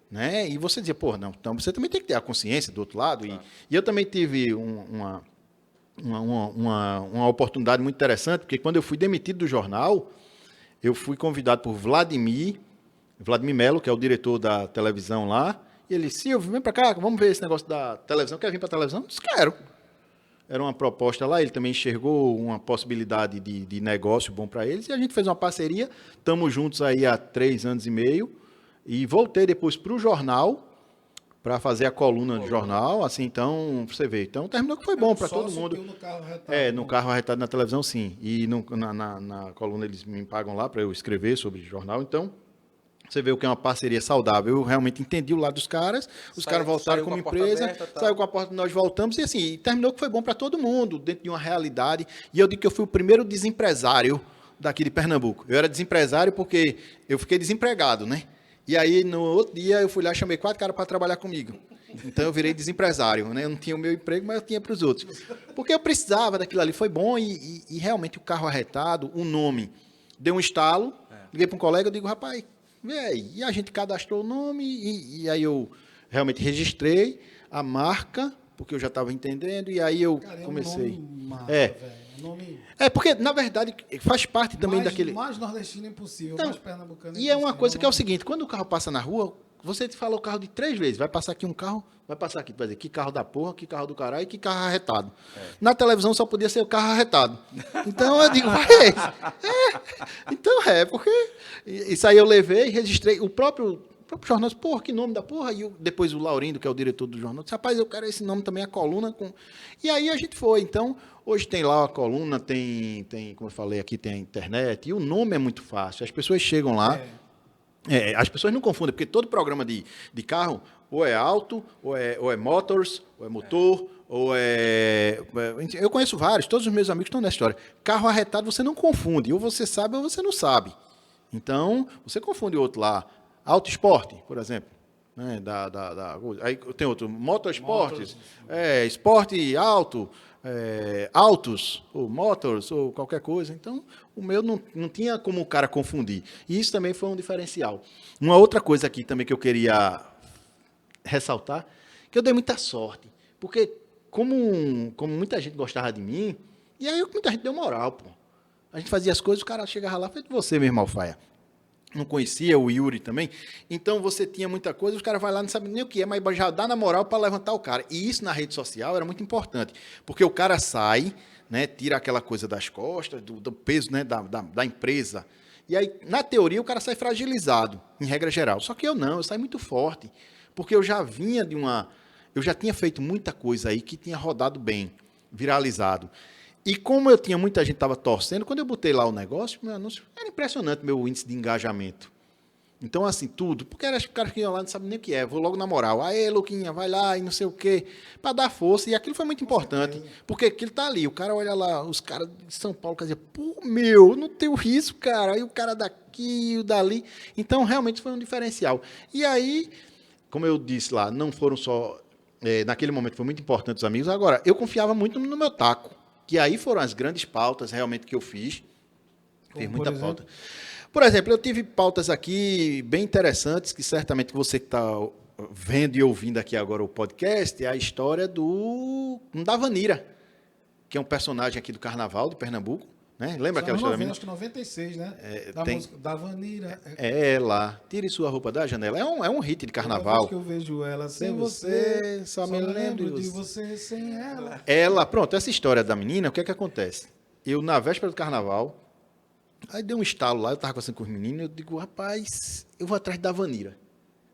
né? E você dizia, não, então você também tem que ter a consciência do outro lado. Claro. E eu também tive uma oportunidade muito interessante, porque quando eu fui demitido do jornal, eu fui convidado por Vladimir Melo, que é o diretor da televisão lá, e ele disse, Silvio, vem para cá, vamos ver esse negócio da televisão. Quer vir para a televisão? Eu disse, quero. Era uma proposta lá, ele também enxergou uma possibilidade de negócio bom para eles, e a gente fez uma parceria, estamos juntos aí há 3 anos e meio, e voltei depois para o jornal, para fazer a coluna do jornal, assim, então, você vê. Então, terminou que foi bom para todo mundo. No carro arretado. No carro arretado na televisão, sim. E na coluna eles me pagam lá para eu escrever sobre jornal, então... Você vê o que é uma parceria saudável. Eu realmente entendi o lado dos caras. Os caras voltaram como empresa, saiu com a porta, nós voltamos. E assim, terminou que foi bom para todo mundo, dentro de uma realidade. E eu digo que eu fui o primeiro desempresário daqui de Pernambuco. Eu era desempresário porque eu fiquei desempregado, né? E aí, no outro dia, eu fui lá e chamei 4 caras para trabalhar comigo. Então, eu virei desempresário, né? Eu não tinha o meu emprego, mas eu tinha para os outros. Porque eu precisava daquilo ali. Foi bom e realmente o carro arretado, o nome, deu um estalo. Liguei para um colega, eu digo, rapaz... E a gente cadastrou o nome e aí eu realmente registrei a marca, porque eu já estava entendendo, e aí eu comecei. Um nome massa, nome... porque, na verdade, faz parte também daquele... Mais nordestino impossível, mais pernambucano E é uma coisa que é o seguinte, quando o carro passa na rua, você te fala o carro de 3 vezes, vai passar aqui um carro, vai passar aqui, vai dizer, que carro da porra, que carro do caralho e que carro arretado. Na televisão só podia ser o carro arretado. Então eu digo, porque isso aí eu levei, registrei, o próprio jornal disse, porra, que nome da porra, e depois o Laurindo, que é o diretor do jornal, disse, rapaz, eu quero esse nome também, a coluna, e aí a gente foi, então, hoje tem lá a coluna, tem, como eu falei aqui, tem a internet, e o nome é muito fácil, as pessoas chegam lá, as pessoas não confundem, porque todo programa de carro, ou é auto, ou é motors, ou é motor, ou é... Eu conheço vários, todos os meus amigos estão nessa história. Carro arretado você não confunde, ou você sabe ou você não sabe. Então, você confunde o outro lá. Auto esporte, por exemplo. Né? Aí tem outro, motorsportes, esporte alto, autos, ou motors, ou qualquer coisa. Então, o meu não tinha como o cara confundir. E isso também foi um diferencial. Uma outra coisa aqui também que eu queria ressaltar, que eu dei muita sorte. Porque, como muita gente gostava de mim, e aí muita gente deu moral, pô. A gente fazia as coisas, o cara chegava lá, feito você mesmo, Alfaia. Não conhecia o Yuri também. Então, você tinha muita coisa, os caras vão lá, não sabem nem o que é, mas já dá na moral para levantar o cara. E isso na rede social era muito importante, porque o cara sai, né, tira aquela coisa das costas, do peso, né, da empresa. E aí, na teoria, o cara sai fragilizado, em regra geral. Só que eu saí muito forte, porque eu já vinha eu já tinha feito muita coisa aí que tinha rodado bem, viralizado. E como eu tinha muita gente que estava torcendo, quando eu botei lá o negócio, meu anúncio, era impressionante meu índice de engajamento. Então, assim, tudo. Porque os caras que iam lá não sabem nem o que é. Vou logo na moral. Aê, Luquinha, vai lá e não sei o quê. Para dar força. E aquilo foi muito importante. Porque aquilo tá ali. O cara olha lá, os caras de São Paulo, quer dizer, pô, meu, não tem o risco, cara. Aí o cara daqui e o dali. Então, realmente foi um diferencial. E aí, como eu disse lá, não foram só... naquele momento foi muito importante os amigos. Agora, eu confiava muito no meu taco. Que aí foram as grandes pautas realmente que eu fiz. Fiz muita pauta. Por exemplo, eu tive pautas aqui bem interessantes, que certamente você que está vendo e ouvindo aqui agora o podcast, é a história da Vanira, que é um personagem aqui do Carnaval de Pernambuco. Né? Lembra aquela história? Acho que 96, né? Música da Vanira. É ela. Tire sua roupa da janela. É um hit de Carnaval. Toda vez que eu vejo ela sem você, só me lembro de você sem ela. Ela, pronto, essa história da menina, o que é que acontece? Eu, na véspera do Carnaval, aí deu um estalo lá, eu estava conversando com os meninos, eu digo, rapaz, eu vou atrás da Vanira.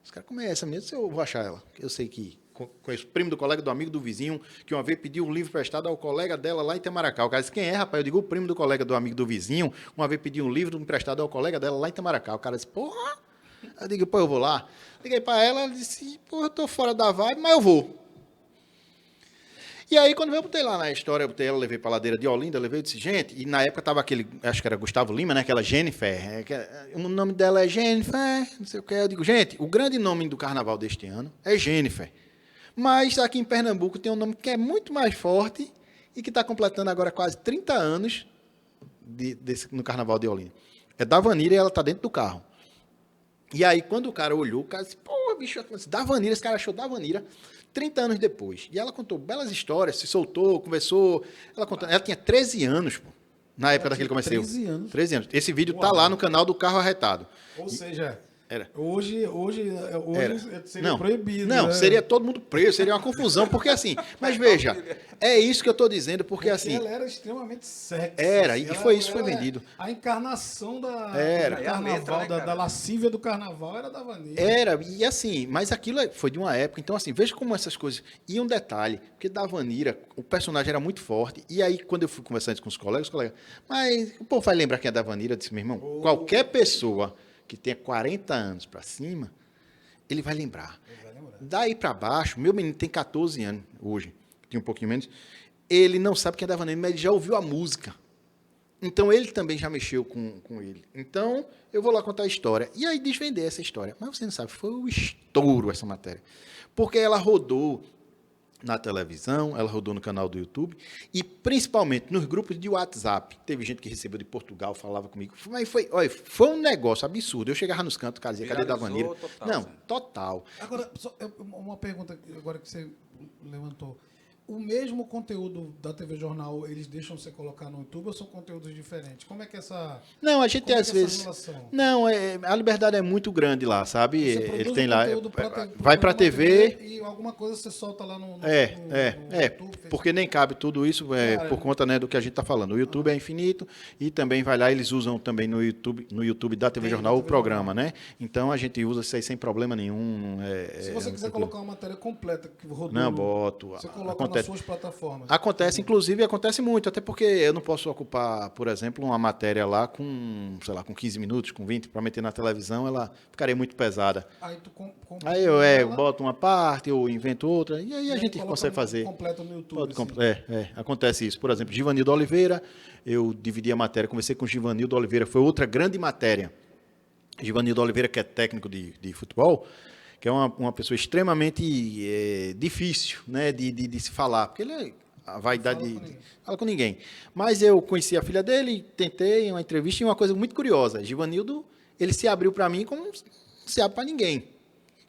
Os caras, como é essa mesmo? Eu vou achar ela. Eu sei que conheço o primo do colega, do amigo, do vizinho, que uma vez pediu um livro emprestado ao colega dela lá em Itamaracá. O cara disse, quem é, rapaz? Eu digo, o primo do colega, do amigo, do vizinho, uma vez pediu um livro emprestado ao colega dela lá em Itamaracá. O cara disse, porra! Eu digo, pô, eu vou lá. Liguei para ela, ela disse, pô, eu tô fora da vibe, mas eu vou. E aí, quando eu botei lá na história, eu botei ela, levei para a ladeira de Olinda, levei e disse, gente, e na época tava aquele, acho que era Gustavo Lima, né, aquela Jennifer, o nome dela é Jennifer, não sei o que, eu digo, gente, o grande nome do carnaval deste ano é Jennifer, mas aqui em Pernambuco tem um nome que é muito mais forte e que está completando agora quase 30 anos no carnaval de Olinda. É da Vanira e ela está dentro do carro. E aí, quando o cara olhou, o cara disse, pô, bicho, da Vanira, esse cara achou da Vanira, 30 anos depois. E ela contou belas histórias, se soltou, conversou. Ela tinha 13 anos, pô, na época daquele comecei. 13 anos. 13 anos. Esse vídeo tá lá no canal do Carro Arretado. Ou seja, era. Hoje seria não, proibido. Não, né? Seria todo mundo preso, seria uma confusão, porque assim, mas veja, é isso que eu estou dizendo, porque assim... Ela era extremamente sexy. Era, e foi isso que foi vendido. A encarnação do carnaval, letra, né, da lascívia do carnaval era da Vanilla. Era, e assim, mas aquilo foi de uma época, então assim, veja como essas coisas... E um detalhe, porque da Vanira, o personagem era muito forte, e aí quando eu fui conversar isso com os colegas, mas o povo vai lembrar quem é da Vanira, eu disse, meu irmão, qualquer pessoa que tenha 40 anos para cima, ele vai lembrar. Daí para baixo, meu menino tem 14 anos hoje, tem um pouquinho menos, ele não sabe quem é da Vanilla, mas ele já ouviu a música. Então, ele também já mexeu com ele. Então, eu vou lá contar a história. E aí, desvender essa história. Mas você não sabe, foi um estouro essa matéria. Porque ela rodou na televisão, ela rodou no canal do YouTube e principalmente nos grupos de WhatsApp. Teve gente que recebeu de Portugal, falava comigo. Mas foi um negócio absurdo. Eu chegava nos cantos, cara, dizia, cadê da Vanilla? Total, não, total. Agora, uma pergunta agora que você levantou. O mesmo conteúdo da TV Jornal, eles deixam você colocar no YouTube ou são conteúdos diferentes? Como é que essa... Não, a gente às vezes... Não, a liberdade é muito grande lá, sabe? Ele tem lá... Vai para a TV... E alguma coisa você solta lá no YouTube, porque nem cabe tudo isso por conta, né, do que a gente está falando. O YouTube é infinito e também vai lá, eles usam também no YouTube da TV Jornal o programa, né? Então a gente usa isso aí sem problema nenhum. Se você quiser colocar uma matéria completa que rodou... Não, boto. Você coloca nas suas plataformas. Acontece, inclusive, acontece muito, até porque eu não posso ocupar, por exemplo, uma matéria lá com, sei lá, com 15 minutos, com 20, para meter na televisão, ela ficaria muito pesada. Aí tu Aí eu boto uma parte, eu invento outra, e aí a gente consegue fazer. Completo no YouTube. Assim. Acontece isso. Por exemplo, Givanildo Oliveira, eu dividi a matéria, conversei com o Givanildo Oliveira, foi outra grande matéria. Givanildo Oliveira, que é técnico de futebol, que é uma pessoa extremamente difícil, né, de se falar, porque ele a vaidade fala com ninguém. Mas eu conheci a filha dele, tentei uma entrevista e uma coisa muito curiosa. Givanildo, ele se abriu para mim como não se abre para ninguém.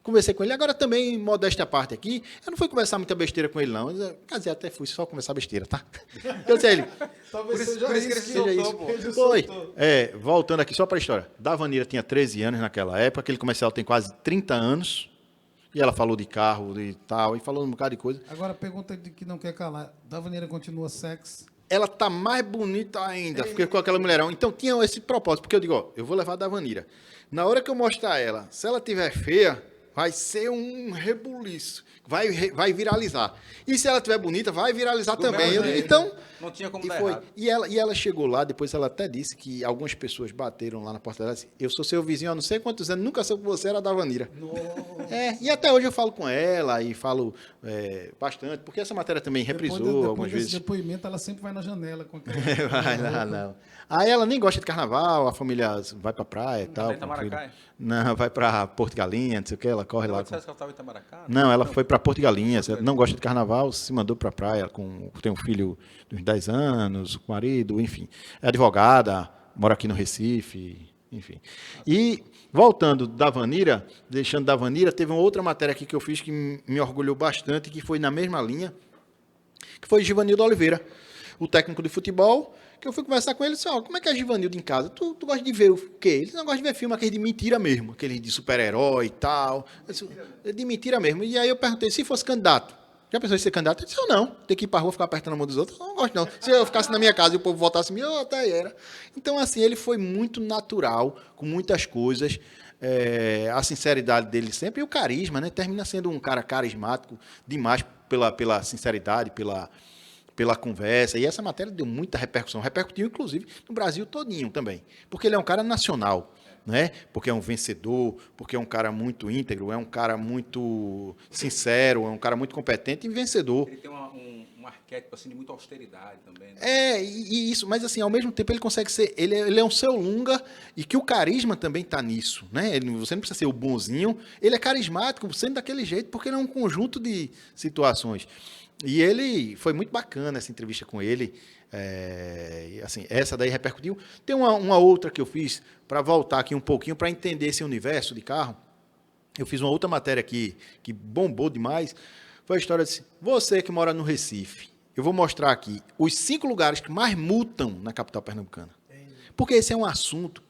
Conversei com ele, agora também, modéstia à parte aqui, eu não fui conversar muita besteira com ele, não. Quer dizer, até fui só conversar besteira, tá? Eu disse a ele. Talvez por isso que ele se soltou, pô. Foi. Voltando aqui só para a história. Davanira tinha 13 anos naquela época, aquele comercial tem quase 30 anos, e ela falou de carro e tal, e falou um bocado de coisa. Agora, a pergunta de que não quer calar. Davanira continua sexy? Ela tá mais bonita ainda, fiquei com aquela mulherão. Então tinha esse propósito, porque eu digo, ó, eu vou levar a Davanira. Na hora que eu mostrar ela, se ela tiver feia, vai ser um rebuliço. Vai viralizar. E se ela estiver bonita, vai viralizar também. Então, não tinha como dar errado. E ela chegou lá, depois ela até disse que algumas pessoas bateram lá na porta dela e disse, eu sou seu vizinho há não sei quantos anos, nunca soube que você era a Davanira. E até hoje eu falo com ela e falo bastante, porque essa matéria também reprisou algumas vezes. Depois desse depoimento, ela sempre vai na janela. Com não. Aí ela nem gosta de carnaval, a família vai pra praia e tal. Vai em Itamaracá? Não, vai pra Porto Galinha, não sei o que, ela corre lá. Você disse que ela estava em Itamaracá? Não, ela foi para Porto Galinhas, não gosta de carnaval, se mandou para a praia, tem um filho de uns 10 anos, com marido, enfim. É advogada, mora aqui no Recife, enfim. E, voltando da Vanira, deixando da Vanira, teve uma outra matéria aqui que eu fiz que me orgulhou bastante, que foi na mesma linha, que foi Givanildo Oliveira, o técnico de futebol, que eu fui conversar com ele e disse, como é que é Givanildo em casa? Tu gosta de ver o quê? Ele não gosta de ver filme, aquele de mentira mesmo, aquele de super-herói e tal. Disse, de mentira mesmo. E aí eu perguntei, se fosse candidato, já pensou em ser candidato? Ele disse, eu não, ter que ir pra rua ficar apertando a mão dos outros, eu não gosto não. Se eu ficasse na minha casa e o povo votasse em mim, eu até era. Então, assim, ele foi muito natural, com muitas coisas, a sinceridade dele sempre, e o carisma, né? Termina sendo um cara carismático demais pela sinceridade, pela conversa, e essa matéria deu muita repercussão, repercutiu inclusive no Brasil todinho também, porque ele é um cara nacional, né? Porque é um vencedor, porque é um cara muito íntegro, é um cara muito sincero, é um cara muito competente e vencedor. Ele tem um arquétipo assim, de muita austeridade também. Né? E isso, mas assim, ao mesmo tempo ele consegue ser, ele é um seu lunga, e que o carisma também está nisso, né? Você não precisa ser o bonzinho, ele é carismático, sendo daquele jeito, porque ele é um conjunto de situações. E ele, foi muito bacana essa entrevista com ele, assim, essa daí repercutiu. Tem uma outra que eu fiz, para voltar aqui um pouquinho, para entender esse universo de carro. Eu fiz uma outra matéria aqui, que bombou demais, foi a história de você que mora no Recife, eu vou mostrar aqui os 5 lugares que mais multam na capital pernambucana. Porque esse é um assunto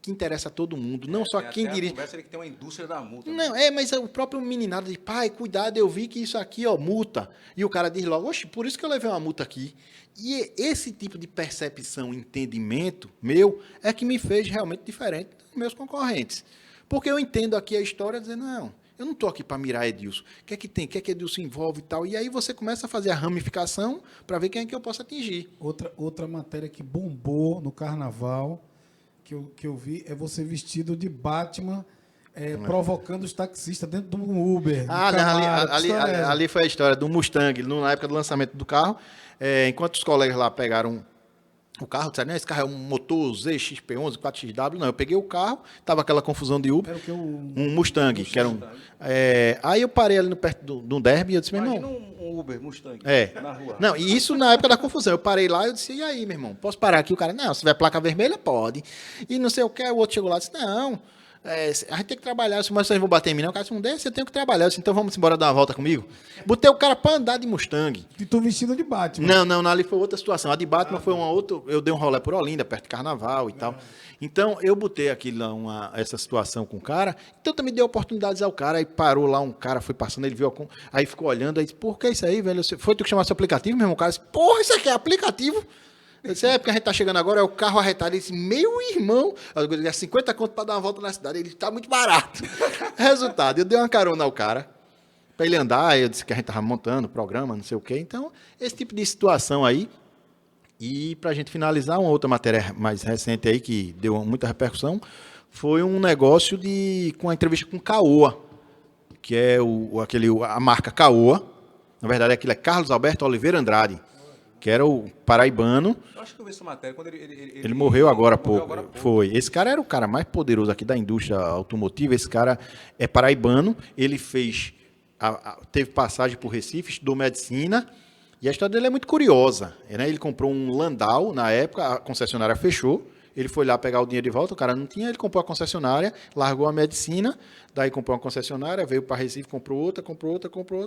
que interessa a todo mundo, não só quem dirige. Conversa que tem uma indústria da multa. Não, mas o próprio meninado diz, pai, cuidado, eu vi que isso aqui, multa. E o cara diz logo, oxe, por isso que eu levei uma multa aqui. E esse tipo de percepção, entendimento meu, é que me fez realmente diferente dos meus concorrentes. Porque eu entendo aqui a história dizendo, não, eu não estou aqui para mirar Edilson. O que é que tem? O que é que Edilson envolve e tal? E aí você começa a fazer a ramificação para ver quem é que eu posso atingir. Outra matéria que bombou no carnaval, que eu vi, é você vestido de Batman, provocando os taxistas dentro de um Uber. Ali foi a história do Mustang, na época do lançamento do carro. Enquanto os colegas lá pegaram o carro, disseram, esse carro é um motor ZXP11, 4XW. Não, eu peguei o carro, estava aquela confusão de Uber. Era o que um Mustang, que era um... aí eu parei ali perto de um derby e eu disse, meu irmão... Imagina um Uber Mustang na rua. Não, e isso na época da confusão. Eu parei lá e eu disse, e aí, meu irmão, posso parar aqui? O cara, não, se tiver placa vermelha, pode. E não sei o que, o outro chegou lá e disse, não... a gente tem que trabalhar, se vocês vão bater em mim, não. O cara disse, não desse, eu tenho que trabalhar. Eu disse, então vamos embora dar uma volta comigo. Botei o cara para andar de Mustang. E tu vestido de Batman. Não, ali foi outra situação. A de Batman foi uma outra. Eu dei um rolê por Olinda, perto de Carnaval e tal. Então, eu botei aqui lá essa situação com o cara. Então, também dei oportunidades ao cara. Aí parou lá um cara, foi passando, ele viu. Aí ficou olhando, aí disse, por que isso aí, velho? Foi tu que chamasse o aplicativo, meu irmão? O cara disse, porra, isso aqui é aplicativo? Eu disse, porque a gente tá chegando agora, é o carro arretado. Ele disse, meu irmão, é 50 conto para dar uma volta na cidade. Ele tá muito barato. Resultado, eu dei uma carona ao cara. para ele andar. Eu disse que a gente estava montando o programa, não sei o quê. Então, esse tipo de situação aí. E para a gente finalizar, uma outra matéria mais recente aí que deu muita repercussão foi um negócio com a entrevista com Caoa, que é a marca Caoa. Na verdade, aquilo é Carlos Alberto Oliveira Andrade, que era o paraibano. Eu acho que eu vi essa matéria quando ele morreu agora há pouco. Foi. Esse cara era o cara mais poderoso aqui da indústria automotiva. Esse cara é paraibano. Ele teve passagem por Recife, estudou medicina. E a história dele é muito curiosa. Né? Ele comprou um Landau na época, a concessionária fechou. Ele foi lá pegar o dinheiro de volta, o cara não tinha, ele comprou a concessionária, largou a medicina, daí comprou uma concessionária, veio para Recife, comprou outra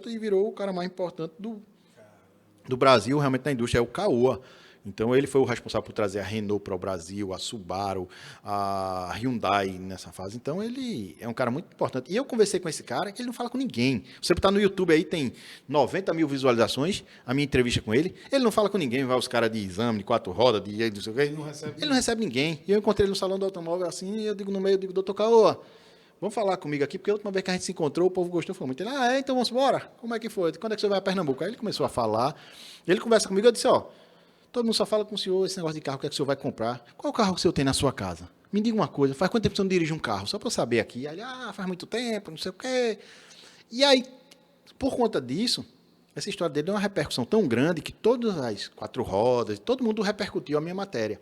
e virou o cara mais importante do Brasil, realmente na indústria, é o Caoa. Então ele foi o responsável por trazer a Renault para o Brasil, a Subaru, a Hyundai nessa fase. Então ele é um cara muito importante. E eu conversei com esse cara que ele não fala com ninguém. Você está no YouTube aí, tem 90 mil visualizações, a minha entrevista com ele. Ele não fala com ninguém, vai os caras de exame, de 4 rodas, de não sei o quê. Ele não recebe ninguém. E eu encontrei ele no salão do automóvel assim, e eu digo no meio, doutor Caoa, vamos falar comigo aqui, porque a última vez que a gente se encontrou, o povo gostou, falou muito. Ele, então vamos embora? Como é que foi? Quando é que você vai a Pernambuco? Aí ele começou a falar, ele conversa comigo, eu disse, todo mundo só fala com o senhor esse negócio de carro, o que é que o senhor vai comprar? Qual é o carro que o senhor tem na sua casa? Me diga uma coisa, faz quanto tempo você não dirige um carro? Só para eu saber aqui. Aí, faz muito tempo, não sei o quê. E aí, por conta disso, essa história dele deu uma repercussão tão grande que todas as 4 rodas, todo mundo repercutiu a minha matéria.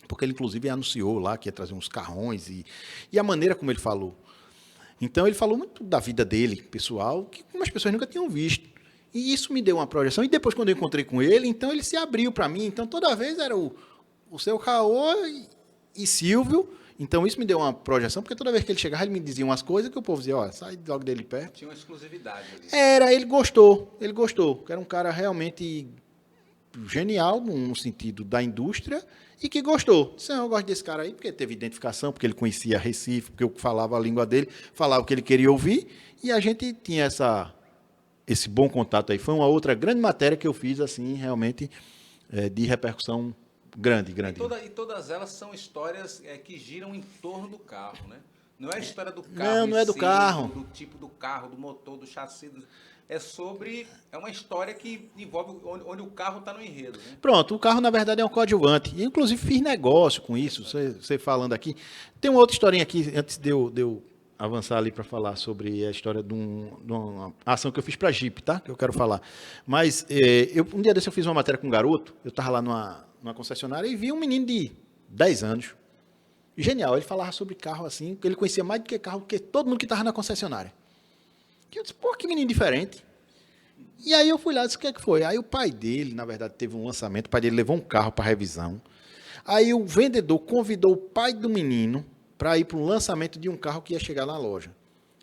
Porque ele, inclusive, anunciou lá que ia trazer uns carrões e a maneira como ele falou. Então, ele falou muito da vida dele, pessoal, que as pessoas nunca tinham visto. E isso me deu uma projeção. E depois, quando eu encontrei com ele, então ele se abriu para mim. Então, toda vez era o seu Caoa e Silvio. Então, isso me deu uma projeção, porque toda vez que ele chegava, ele me dizia umas coisas que o povo dizia, sai logo dele perto. Tinha uma exclusividade ali. Ele gostou. Que era um cara realmente genial, no sentido da indústria, e que gostou. Disse, eu gosto desse cara aí, porque teve identificação, porque ele conhecia Recife, porque eu falava a língua dele, falava o que ele queria ouvir, e a gente tinha esse bom contato aí. Foi uma outra grande matéria que eu fiz, assim, realmente, de repercussão grande. E todas elas são histórias que giram em torno do carro, né? Não é a história do carro. Não é do carro. Do tipo do carro, do motor, do chassi. É uma história que envolve onde o carro está no enredo. Né? Pronto, o carro, na verdade, é um coadjuvante. E, inclusive, fiz negócio com isso, você falando aqui. Tem uma outra historinha aqui, antes de eu avançar ali para falar sobre a história de uma ação que eu fiz para a Jeep, tá? Que eu quero falar. Mas um dia desse eu fiz uma matéria com um garoto, eu estava lá numa concessionária e vi um menino de 10 anos. Genial, ele falava sobre carro assim, ele conhecia mais do que carro que todo mundo que estava na concessionária. E eu disse, que menino diferente. E aí eu fui lá e disse, o que é que foi? Aí o pai dele, na verdade, teve um lançamento, o pai dele levou um carro para revisão. Aí o vendedor convidou o pai do menino para ir para um lançamento de um carro que ia chegar na loja.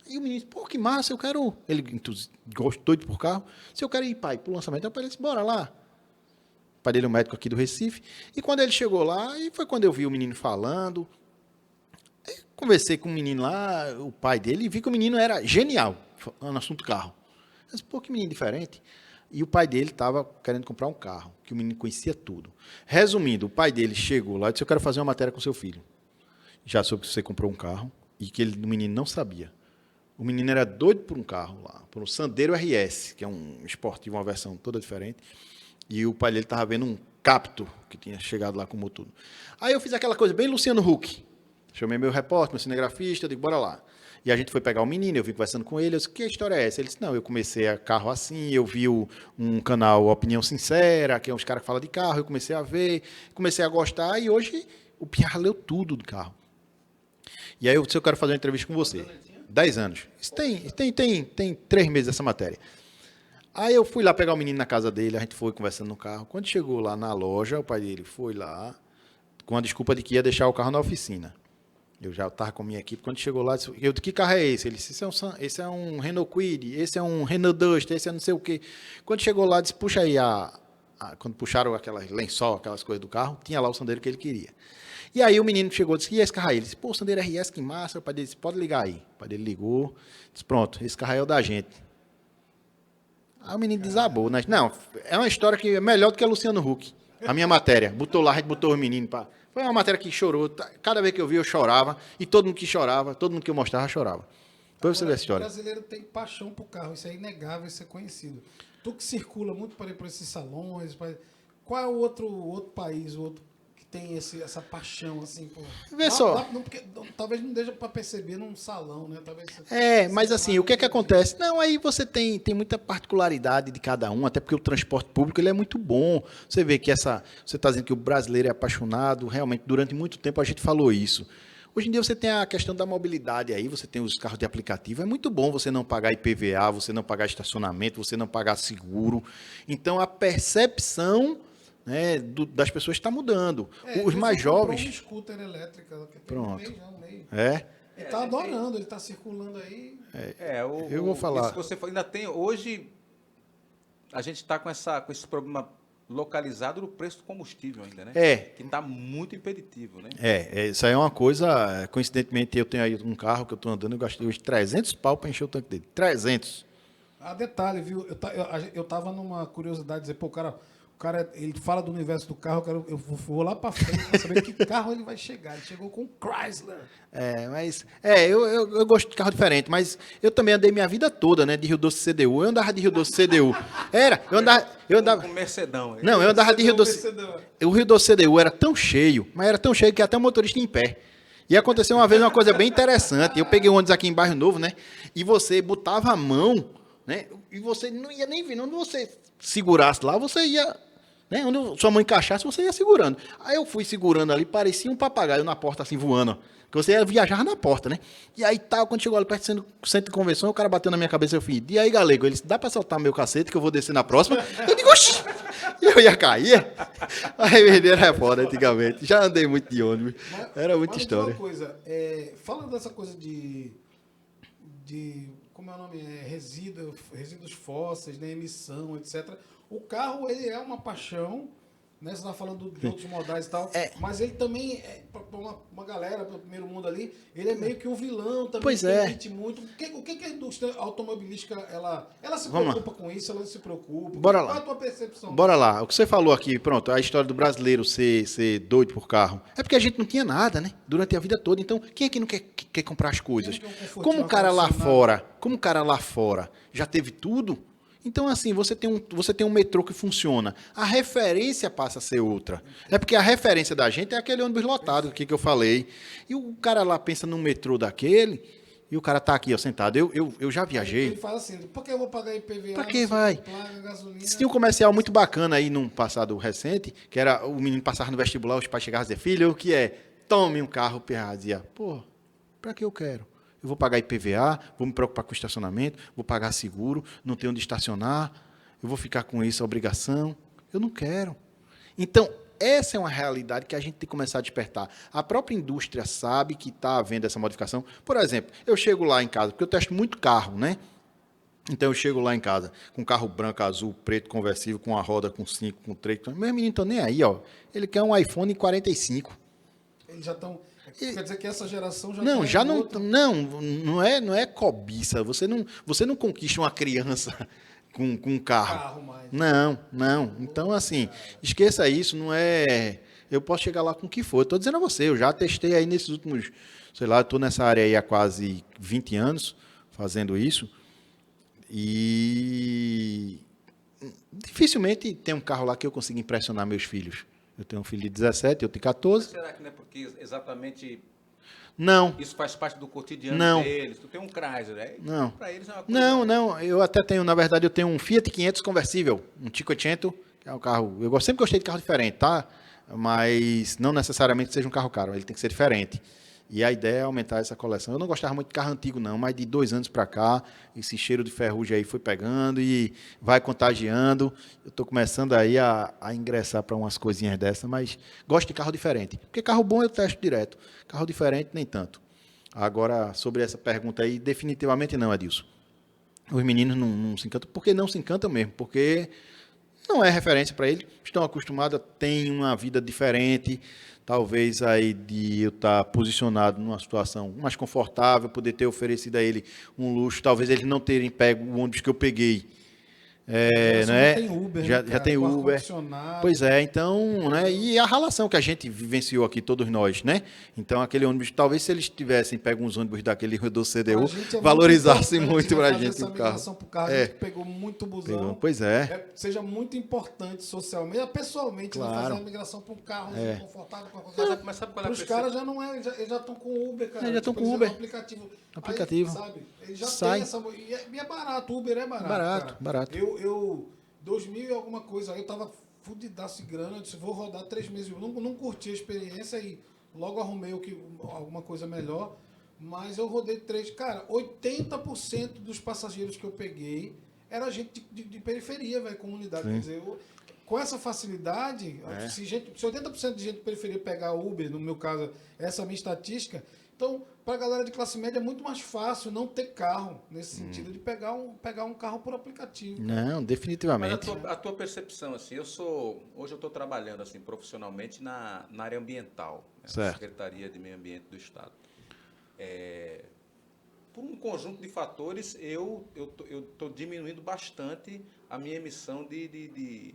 E o menino disse, que massa, eu quero... Ele gostou doido por carro. Se eu quero ir, pai, para o lançamento. Aí o pai disse, bora lá. O pai dele é um médico aqui do Recife. E quando ele chegou lá, e foi quando eu vi o menino falando. Conversei com o menino lá, o pai dele, e vi que o menino era genial no assunto carro. Eu disse, que menino diferente. E o pai dele estava querendo comprar um carro, que o menino conhecia tudo. Resumindo, o pai dele chegou lá e disse, eu quero fazer uma matéria com seu filho. Já soube que você comprou um carro e que o menino não sabia. O menino era doido por um carro lá, por um Sandero RS, que é um esportivo, uma versão toda diferente. E o pai dele estava vendo um Capto, que tinha chegado lá com o motor. Aí eu fiz aquela coisa bem Luciano Huck. Chamei meu repórter, meu cinegrafista, eu digo, bora lá. E a gente foi pegar o menino, eu vim conversando com ele, eu disse, que história é essa? Ele disse, não, eu comecei a carro assim, eu vi um canal Opinião Sincera, que é uns caras que falam de carro, eu comecei a ver, comecei a gostar, e hoje o Pierre leu tudo do carro. E aí eu disse, eu quero fazer uma entrevista com você. 10 anos. Isso tem 3 meses essa matéria. Aí eu fui lá pegar o menino na casa dele, a gente foi conversando no carro. Quando chegou lá na loja, o pai dele foi lá, com a desculpa de que ia deixar o carro na oficina. Eu já estava com a minha equipe. Quando chegou lá, eu disse, que carro é esse? Ele disse, esse é um Renault Kwid, esse é um Renault Duster, esse é não sei o quê. Quando chegou lá, disse, puxa aí quando puxaram aquelas lençol, aquelas coisas do carro, tinha lá o Sandero que ele queria. E aí o menino chegou e disse, e esse carro aí? Ele disse, o Sandero RS, que massa. O pai dele disse, pode ligar aí. O pai dele ligou, disse, pronto, esse carro aí é o da gente. Aí o menino desabou. Né? Não, é uma história que é melhor do que a Luciano Huck. A minha matéria. Botou lá, a gente botou os meninos para... Foi uma matéria que chorou. Cada vez que eu vi, eu chorava. E todo mundo que chorava, todo mundo que eu mostrava, chorava. Depois você vê a história. O brasileiro tem paixão por carro, isso é inegável, isso é conhecido. Tu que circula muito para ir para esses salões, qual é o outro país, o outro que tem essa paixão, assim, por... Vê só. Porque, talvez não deixa para perceber num salão, né? Talvez Mas assim, o que é que acontece? Não, aí você tem muita particularidade de cada um, até porque o transporte público ele é muito bom. Você vê que você está dizendo que o brasileiro é apaixonado, realmente, durante muito tempo a gente falou isso. Hoje em dia você tem a questão da mobilidade aí, você tem os carros de aplicativo, é muito bom você não pagar IPVA, você não pagar estacionamento, você não pagar seguro. Então a percepção, né, das pessoas está mudando. Os mais jovens... um scooter elétrica, que tem Pronto. um mês. É? Ele está adorando, ele está circulando aí. Eu vou falar. Isso que você falou, ainda tem, hoje, a gente está com esse problema localizado no preço do combustível ainda, né? Que está muito impeditivo, né? Isso aí é uma coisa, coincidentemente eu tenho aí um carro que eu estou andando, eu gastei hoje 300 pau para encher o tanque dele, 300. Detalhe, viu, eu tava numa curiosidade, dizer, pô, o cara, ele fala do universo do carro, eu vou lá para frente para saber que carro ele vai chegar. Ele chegou com o Chrysler. Eu gosto de carro diferente, mas eu também andei minha vida toda, né, de Rio Doce CDU. Eu andava de Rio Doce CDU. Eu andava... Com Mercedão. Não, eu andava de Rio Doce... O Rio Doce CDU era tão cheio, mas era tão cheio que até o motorista em pé. E aconteceu uma vez uma coisa bem interessante. Eu peguei um ônibus aqui em Bairro Novo, né, e você botava a mão, né, e você não ia nem vir. Onde você segurasse lá, você ia... Né? Onde sua mão encaixasse, você ia segurando. Aí eu fui segurando ali, parecia um papagaio na porta, assim, voando. Que você ia viajar na porta, né? E aí, quando chegou ali perto do centro de convenção, o cara bateu na minha cabeça, eu fiz, e aí, galego? Ele disse, dá pra soltar meu cacete que eu vou descer na próxima? Eu digo, oxi! E eu ia cair. Aí, venderam é foda, antigamente. Já andei muito de ônibus. Era muita história. Uma coisa, fala dessa coisa de como é o nome? Resíduos fósseis, né? Emissão, etc. O carro, ele é uma paixão, né? Você está falando de outros modais e tal, mas ele também, para uma galera, para o primeiro mundo ali, ele é meio que um vilão também. Pois é. Permite muito. O que a indústria automobilística, ela se preocupa com isso, ela não se preocupa? Bora lá. Qual é a tua percepção? Bora lá. O que você falou aqui, pronto, a história do brasileiro ser doido por carro. É porque a gente não tinha nada, né? Durante a vida toda. Então, quem é que não quer comprar as coisas? Como o cara lá fora já teve tudo... Então, assim, você tem um metrô que funciona. A referência passa a ser outra. É porque a referência da gente é aquele ônibus lotado aqui que eu falei. E o cara lá pensa num metrô daquele, e o cara tá aqui, ó, sentado. Eu já viajei. Ele fala assim, por que eu vou pagar IPVA? Pra que vai? Gasolina? Tinha um comercial muito bacana aí num passado recente, que era o menino passar no vestibular, os pais chegavam e dizer, filho, o que é? Tome um carro, o Pierre dizia, pô, pra que eu quero? Eu vou pagar IPVA, vou me preocupar com estacionamento, vou pagar seguro, não tenho onde estacionar, eu vou ficar com isso, a obrigação. Eu não quero. Então, essa é uma realidade que a gente tem que começar a despertar. A própria indústria sabe que está havendo essa modificação. Por exemplo, eu chego lá em casa, porque eu testo muito carro, né? Então, eu chego lá em casa com carro branco, azul, preto, conversível, com a roda com 5, com 3. Meus meninos estão nem aí, ó. Ele quer um iPhone 45. Eles já estão... Quer dizer que essa geração já não é cobiça. Você não conquista uma criança com um carro. Mais. Não. Então, assim, esqueça isso, não é... Eu posso chegar lá com o que for. Eu estou dizendo a você, eu já testei aí nesses últimos... Sei lá, eu estou nessa área aí há quase 20 anos, fazendo isso. E... dificilmente tem um carro lá que eu consiga impressionar meus filhos. Eu tenho um filho de 17, eu tenho 14. Mas será que não é porque exatamente não. Isso faz parte do cotidiano deles? Tu tem um Chrysler, né? Não. Para eles é uma coisa... Não. Eu até tenho, na verdade, eu tenho um Fiat 500 conversível, um Cinquecento, que é um carro... Eu sempre gostei de carro diferente, tá? Mas não necessariamente seja um carro caro, ele tem que ser diferente. E a ideia é aumentar essa coleção. Eu não gostava muito de carro antigo, não, mas de 2 anos para cá, esse cheiro de ferrugem aí foi pegando e vai contagiando. Eu estou começando aí a ingressar para umas coisinhas dessas, mas gosto de carro diferente. Porque carro bom eu testo direto, carro diferente nem tanto. Agora, sobre essa pergunta aí, definitivamente não, Adilson. Os meninos não se encantam. Por que não se encantam mesmo? Porque não é referência para eles, estão acostumados, têm uma vida diferente. Talvez aí de eu estar posicionado numa situação mais confortável, poder ter oferecido a ele um luxo, talvez eles não terem pego o ônibus que eu peguei Já tem Uber, já tem Uber. ar-condicionado. Pois é, então, né? E a relação que a gente vivenciou aqui, todos nós, né? Então, aquele ônibus, talvez se eles tivessem pego uns ônibus daquele do CDU, valorizasse muito pra gente essa o carro. migração pro carro. A gente pegou muito busão. Pois é. Seja muito importante socialmente, pessoalmente, né, Claro. fazer a migração para um carro confortável. Mas sabe qual é a Os caras já não eles já estão com Uber, cara. Já estão Tipo, com eles Uber. já têm um Aplicativo. Aí, sabe? Eles já Sai. tem essa... E é barato, Uber é barato. Barato, cara. barato. Eu 2000 e alguma coisa, aí eu tava fudidaço de grana, eu disse, vou rodar 3 meses. Eu não curti a experiência e logo arrumei alguma coisa melhor. Mas eu rodei 3. Cara, 80% dos passageiros que eu peguei era gente de periferia, velho, comunidade. Quer dizer, com essa facilidade, se 80% de gente de periferia pegar Uber, no meu caso, essa é a minha estatística, então, para a galera de classe média é muito mais fácil não ter carro, nesse sentido de pegar um carro por aplicativo. Não, Mas definitivamente. a tua percepção, assim, hoje eu estou trabalhando assim, profissionalmente na área ambiental, né, na Certo. Secretaria de Meio Ambiente do Estado. Por um conjunto de fatores, eu estou diminuindo bastante a minha emissão de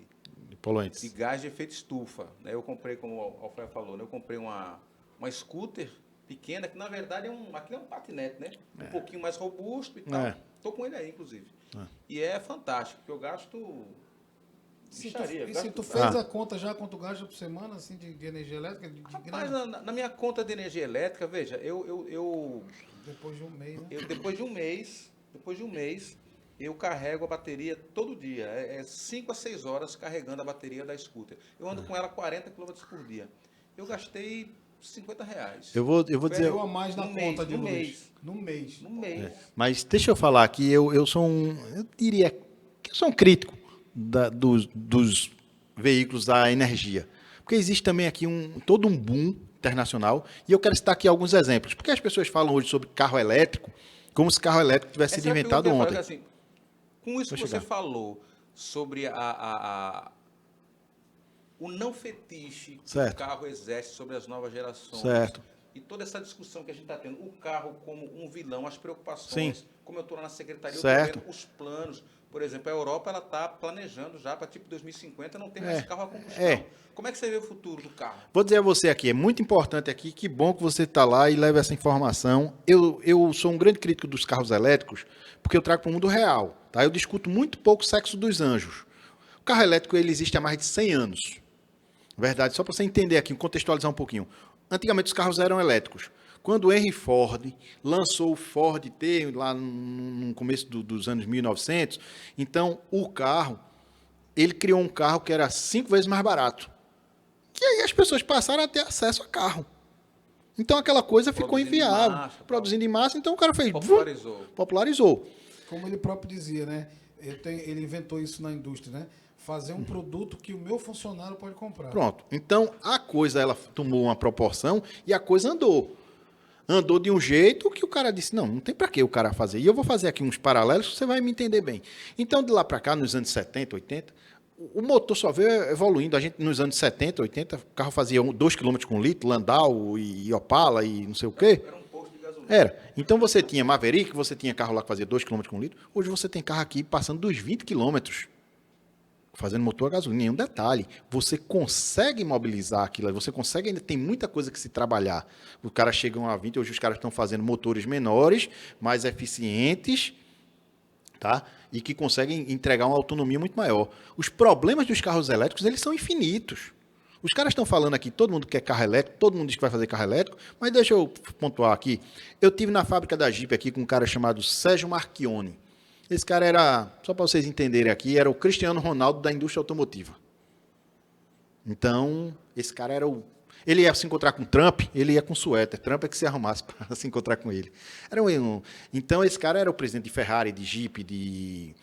Poluentes. gás de efeito estufa. Né? Eu comprei, como o Alfredo falou, né? Eu comprei uma scooter pequena, que na verdade aqui é um patinete, né? Um pouquinho mais robusto e tal. Estou com ele aí, inclusive. E é fantástico, porque eu gasto... Se bicharia, tu fez a conta já, quanto gasta por semana, assim, de energia elétrica, de Rapaz, grana? na minha conta de energia elétrica, veja, Depois de um mês, né? depois de um mês, eu carrego a bateria todo dia. É 5 a 6 horas carregando a bateria da scooter. Eu ando com ela 40 km por dia. Eu gastei R$50. Eu vou dizer... Perdeu a mais na No conta mês, de no luz. mês. No mês. Mas deixa eu falar aqui, eu sou eu diria que eu sou um crítico dos veículos a energia. Porque existe também aqui todo um boom internacional, e eu quero citar aqui alguns exemplos. Porque as pessoas falam hoje sobre carro elétrico, como se carro elétrico tivesse sido inventado ontem. Assim, com isso que você falou sobre o não fetiche que Certo. o carro exerce sobre as novas gerações. Certo. E toda essa discussão que a gente está tendo, o carro como um vilão, as preocupações, Sim. como eu estou lá na secretaria, Certo. eu tô vendo os planos. Por exemplo, a Europa ela está planejando já para tipo 2050 não ter mais carro a combustão. Como é que você vê o futuro do carro? Vou dizer a você aqui, é muito importante aqui, que bom que você está lá e leva essa informação. Eu sou um grande crítico dos carros elétricos, porque eu trago para o mundo real. Tá? Eu discuto muito pouco o sexo dos anjos. O carro elétrico ele existe há mais de 100 anos. Verdade, só para você entender aqui, contextualizar um pouquinho. Antigamente os carros eram elétricos. Quando o Henry Ford lançou o Ford T, lá no começo dos anos 1900, então o carro, ele criou um carro que era 5 vezes mais barato. E aí as pessoas passaram a ter acesso a carro. Então aquela coisa ficou inviável. Produzindo em massa, então o cara fez... Popularizou. Como ele próprio dizia, né? Ele inventou isso na indústria, né? Fazer um produto que o meu funcionário pode comprar. Pronto. Então a coisa ela tomou uma proporção e a coisa andou. Andou de um jeito que o cara disse, não tem para que o cara fazer. E eu vou fazer aqui uns paralelos, você vai me entender bem. Então, de lá para cá, nos anos 70, 80, o motor só veio evoluindo. A gente, nos anos 70, 80, o carro fazia 2 km com litro, Landau e Opala e não sei o quê. Era um posto de gasolina. Era. Então, você tinha Maverick, você tinha carro lá que fazia 2 km com litro. Hoje você tem carro aqui passando dos 20 km. Fazendo motor a gasolina, nenhum detalhe. Você consegue mobilizar aquilo, você consegue, ainda tem muita coisa que se trabalhar. Os caras chegam a 20, hoje os caras estão fazendo motores menores, mais eficientes, tá? E que conseguem entregar uma autonomia muito maior. Os problemas dos carros elétricos, eles são infinitos. Os caras estão falando aqui, todo mundo quer carro elétrico, todo mundo diz que vai fazer carro elétrico, mas deixa eu pontuar aqui. Eu tive na fábrica da Jeep aqui com um cara chamado Sérgio Marchione. Esse cara era, só para vocês entenderem aqui, era o Cristiano Ronaldo da indústria automotiva. Então, esse cara era ele ia se encontrar com Trump, ele ia com suéter. Trump é que se arrumasse para se encontrar com ele. Então, esse cara era o presidente de Ferrari, de Jeep,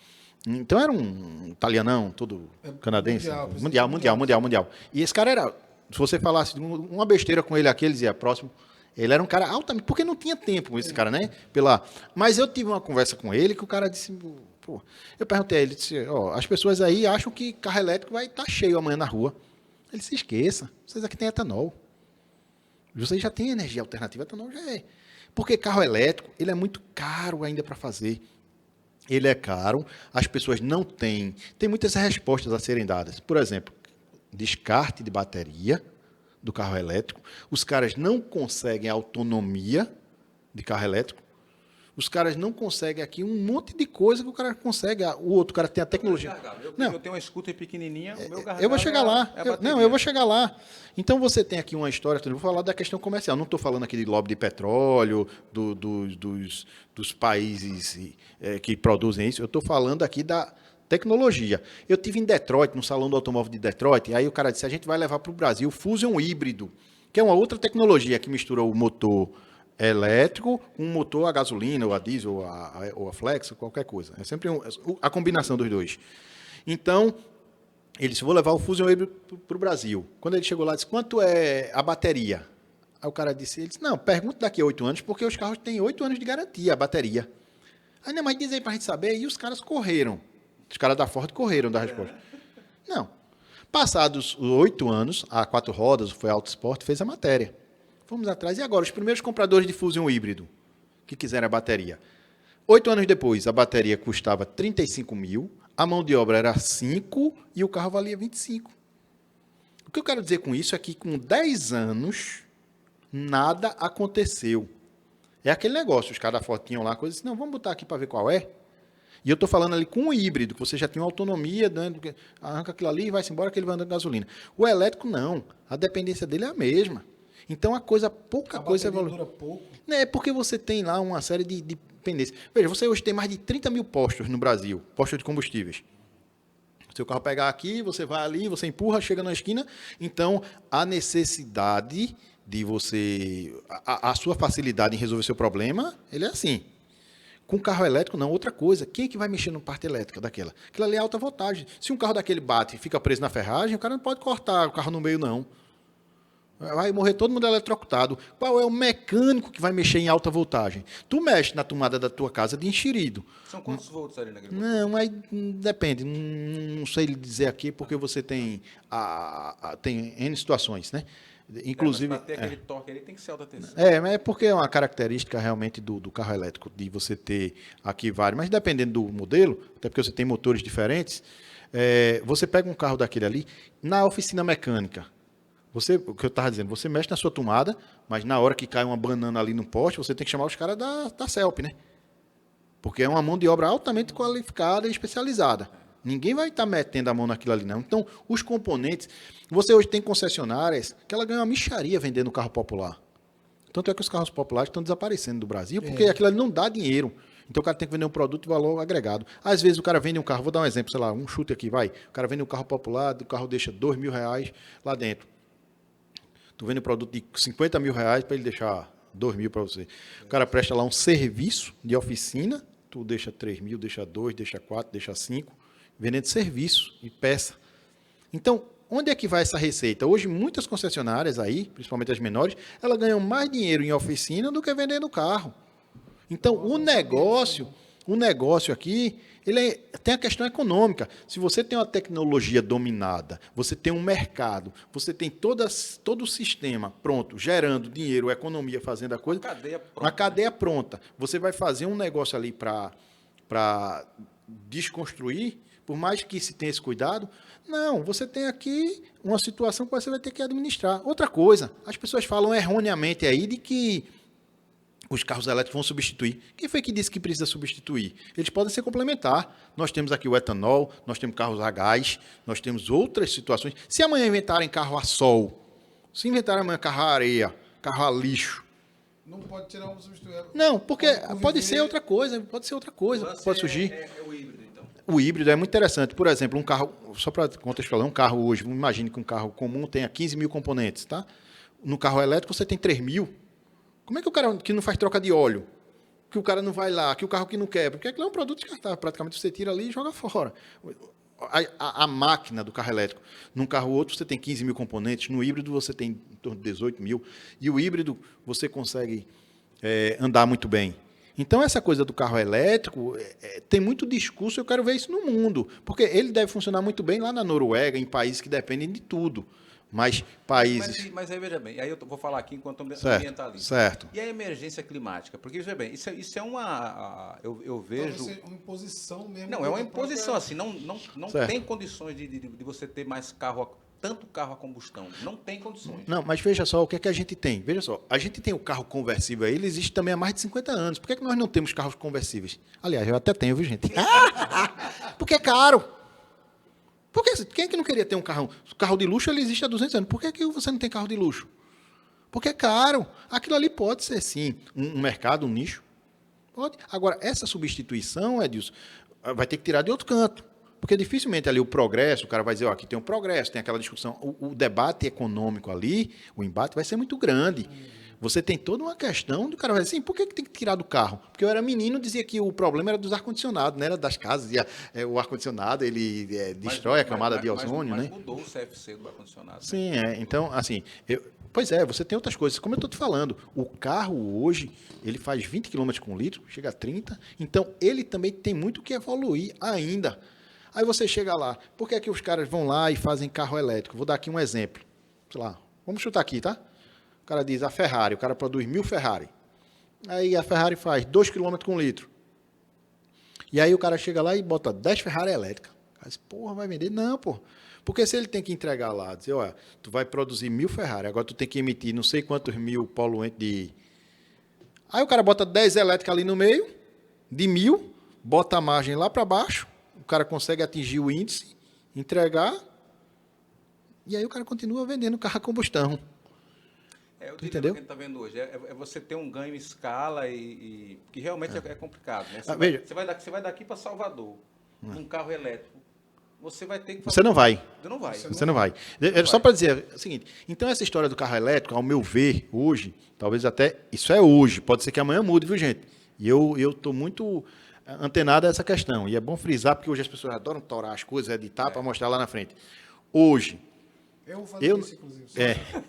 Então, era um italianão, todo canadense. Mundial. E esse cara era, se você falasse uma besteira com ele aqui, ele dizia, próximo... Ele era um cara altamente... Porque não tinha tempo esse cara, né? Mas eu tive uma conversa com ele que o cara disse... Pô, eu perguntei a ele, disse, as pessoas aí acham que carro elétrico vai estar cheio amanhã na rua. Ele se esqueça. Vocês aqui têm etanol. Vocês já têm energia alternativa, etanol já é. Porque carro elétrico, ele é muito caro ainda para fazer. ele é caro, as pessoas não têm... Tem muitas respostas a serem dadas. Por exemplo, descarte de bateria do carro elétrico. Os caras não conseguem autonomia de carro elétrico. Os caras não conseguem aqui um monte de coisa que o cara consegue. O outro cara tem a tecnologia. Eu tenho uma scooter pequenininha, o meu gargalo eu vou chegar lá. Não, eu vou chegar lá. Então você tem aqui uma história, eu vou falar da questão comercial. Não estou falando aqui de lobby de petróleo, dos países que produzem isso. Eu estou falando aqui da tecnologia. Eu tive em Detroit, no Salão do Automóvel de Detroit, e aí o cara disse, a gente vai levar para o Brasil o Fusion híbrido, que é uma outra tecnologia que mistura o motor elétrico, um motor a gasolina, ou a diesel, ou a flex, qualquer coisa. É sempre a combinação dos dois. Então, ele disse, vou levar o Fusion híbrido para o Brasil. Quando ele chegou lá, disse, quanto é a bateria? Aí o cara disse, não, pergunta daqui a 8 anos, porque os carros têm 8 anos de garantia, a bateria. Aí, não, mas diz aí para a gente saber, e os caras correram. Os caras da Ford correram da resposta. Não. Passados 8 anos, a 4 rodas, foi Auto Sport, fez a matéria. Fomos atrás. E agora, os primeiros compradores de Fusion híbrido que quiseram a bateria. 8 anos depois, a bateria custava 35 mil, a mão de obra era 5 e o carro valia 25. O que eu quero dizer com isso é que com 10 anos, nada aconteceu. É aquele negócio, os caras da Ford tinham lá coisas assim, não, vamos botar aqui para ver qual é. E eu estou falando ali com o híbrido, que você já tem uma autonomia, arranca aquilo ali e vai-se embora que ele vai andando gasolina. O elétrico, não. A dependência dele é a mesma. Então, pouca coisa evolui. Dura pouco. É porque você tem lá uma série de dependências. Veja, você hoje tem mais de 30 mil postos no Brasil, postos de combustíveis. Seu carro pegar aqui, você vai ali, você empurra, chega na esquina. Então, a necessidade de você... A sua facilidade em resolver seu problema, ele é assim. Com carro elétrico, não. Outra coisa, quem é que vai mexer na parte elétrica daquela? Aquilo ali é alta voltagem. Se um carro daquele bate e fica preso na ferragem, o cara não pode cortar o carro no meio, não. Vai morrer todo mundo eletrocutado. Qual é o mecânico que vai mexer em alta voltagem? Tu mexe na tomada da tua casa de enxerido. São quantos volts ali na agricultura? Não, aí depende. Não sei lhe dizer aqui, porque você tem N situações, né? Inclusive, para ter aquele torque ali tem que ser alta tensão. Mas é porque é uma característica realmente do carro elétrico, de você ter aqui vários. Mas dependendo do modelo, até porque você tem motores diferentes, você pega um carro daquele ali, na oficina mecânica, o que eu estava dizendo, você mexe na sua tomada, mas na hora que cai uma banana ali no poste, você tem que chamar os caras da CELP, né? Porque é uma mão de obra altamente qualificada e especializada. Ninguém vai estar metendo a mão naquilo ali, não. Então, os componentes... Você hoje tem concessionárias que ela ganha uma mixaria vendendo carro popular. Tanto é que os carros populares estão desaparecendo do Brasil, porque aquilo ali não dá dinheiro. Então, o cara tem que vender um produto de valor agregado. Às vezes, o cara vende um carro... Vou dar um exemplo, sei lá, um chute aqui, vai. O cara vende um carro popular, o carro deixa R$2.000 lá dentro. Tu vende um produto de R$50 mil para ele deixar 2 mil para você. O cara presta lá um serviço de oficina, tu deixa 3 mil, deixa 2, deixa 4, deixa 5, vendendo serviço e peça. Então, onde é que vai essa receita? Hoje, muitas concessionárias aí, principalmente as menores, elas ganham mais dinheiro em oficina do que vendendo carro. Então, o negócio aqui, tem a questão econômica. Se você tem uma tecnologia dominada, você tem um mercado, você tem todo o sistema pronto, gerando dinheiro, economia, fazendo a coisa. Uma cadeia pronta. Você vai fazer um negócio ali para desconstruir, por mais que se tenha esse cuidado. Não, você tem aqui uma situação que você vai ter que administrar. Outra coisa, as pessoas falam erroneamente aí de que os carros elétricos vão substituir. Quem foi que disse que precisa substituir? Eles podem ser complementar. Nós temos aqui o etanol, nós temos carros a gás, nós temos outras situações. Se amanhã inventarem carro a sol, se inventarem amanhã carro a areia, carro a lixo, não pode tirar um substituir. Não, porque pode ser outra coisa, pode surgir. É o híbrido, então. O híbrido é muito interessante. Por exemplo, um carro, só para contextualizar, um carro hoje, imagine que um carro comum tenha 15 mil componentes, tá? No carro elétrico você tem 3 mil. Como é que o cara que não faz troca de óleo, que o cara não vai lá, que o carro que não quebra, porque aquilo é um produto descartável, praticamente você tira ali e joga fora. A máquina do carro elétrico, num carro outro você tem 15 mil componentes, no híbrido você tem em torno de 18 mil, e o híbrido você consegue andar muito bem. Então, essa coisa do carro elétrico, tem muito discurso, eu quero ver isso no mundo, porque ele deve funcionar muito bem lá na Noruega, em países que dependem de tudo. Mas países... Mas aí, veja bem, aí eu vou falar aqui enquanto ambientalista. Certo. E a emergência climática? Porque, veja bem, isso é uma... Eu vejo... Então, uma imposição mesmo. Não, é uma imposição, assim, não Certo. tem condições de você ter mais tanto carro a combustão. Não tem condições. Não, mas veja só, o que é que a gente tem? Veja só, a gente tem o carro conversível aí, ele existe também há mais de 50 anos. Por que é que nós não temos carros conversíveis? Aliás, eu até tenho, viu, gente? Porque é caro. Quem é que não queria ter um carro? O carro de luxo ele existe há 200 anos. Por que é que você não tem carro de luxo? Porque é caro. Aquilo ali pode ser, sim, um mercado, um nicho. Pode. Agora, essa substituição, Edilson, vai ter que tirar de outro canto. Porque dificilmente ali o progresso, o cara vai dizer, ó, aqui tem um progresso, tem aquela discussão. O debate econômico ali, o embate vai ser muito grande. Você tem toda uma questão do cara vai dizer assim, por que tem que tirar do carro? Porque eu era menino, dizia que o problema era dos ar-condicionados, não era das casas. O ar-condicionado, ele destrói a camada de ozônio, né? Mas mudou o CFC do ar-condicionado. Sim, então, assim, pois é, você tem outras coisas. Como eu estou te falando, o carro hoje, ele faz 20 km com litro, chega a 30, então ele também tem muito que evoluir ainda. Aí você chega lá, por que é que os caras vão lá e fazem carro elétrico? Vou dar aqui um exemplo. Sei lá, vamos chutar aqui, tá? O cara diz, a Ferrari, o cara produz 1000 Ferrari. Aí a Ferrari faz 2 km com litro. E aí o cara chega lá e bota 10 Ferrari elétricas. O cara diz, porra, vai vender? Não, pô. Porque se ele tem que entregar lá, dizer, olha, tu vai produzir 1000 Ferrari, agora tu tem que emitir não sei quantos mil poluentes de... Aí o cara bota 10 elétricas ali no meio, de 1000, bota a margem lá para baixo, o cara consegue atingir o índice, entregar, e aí o cara continua vendendo carro a combustão. O dilema que a gente está vendo hoje é você ter um ganho em escala que realmente é complicado. Né? Você vai daqui para Salvador, num carro elétrico, você vai ter que fazer... Você não vai. Você não vai. Só para dizer o seguinte, então essa história do carro elétrico, ao meu ver, hoje, talvez até, isso é hoje, pode ser que amanhã mude, viu, gente? E eu estou muito antenado a essa questão, e é bom frisar, porque hoje as pessoas adoram torar as coisas, editar para mostrar lá na frente. Hoje, eu vou fazer isso, inclusive.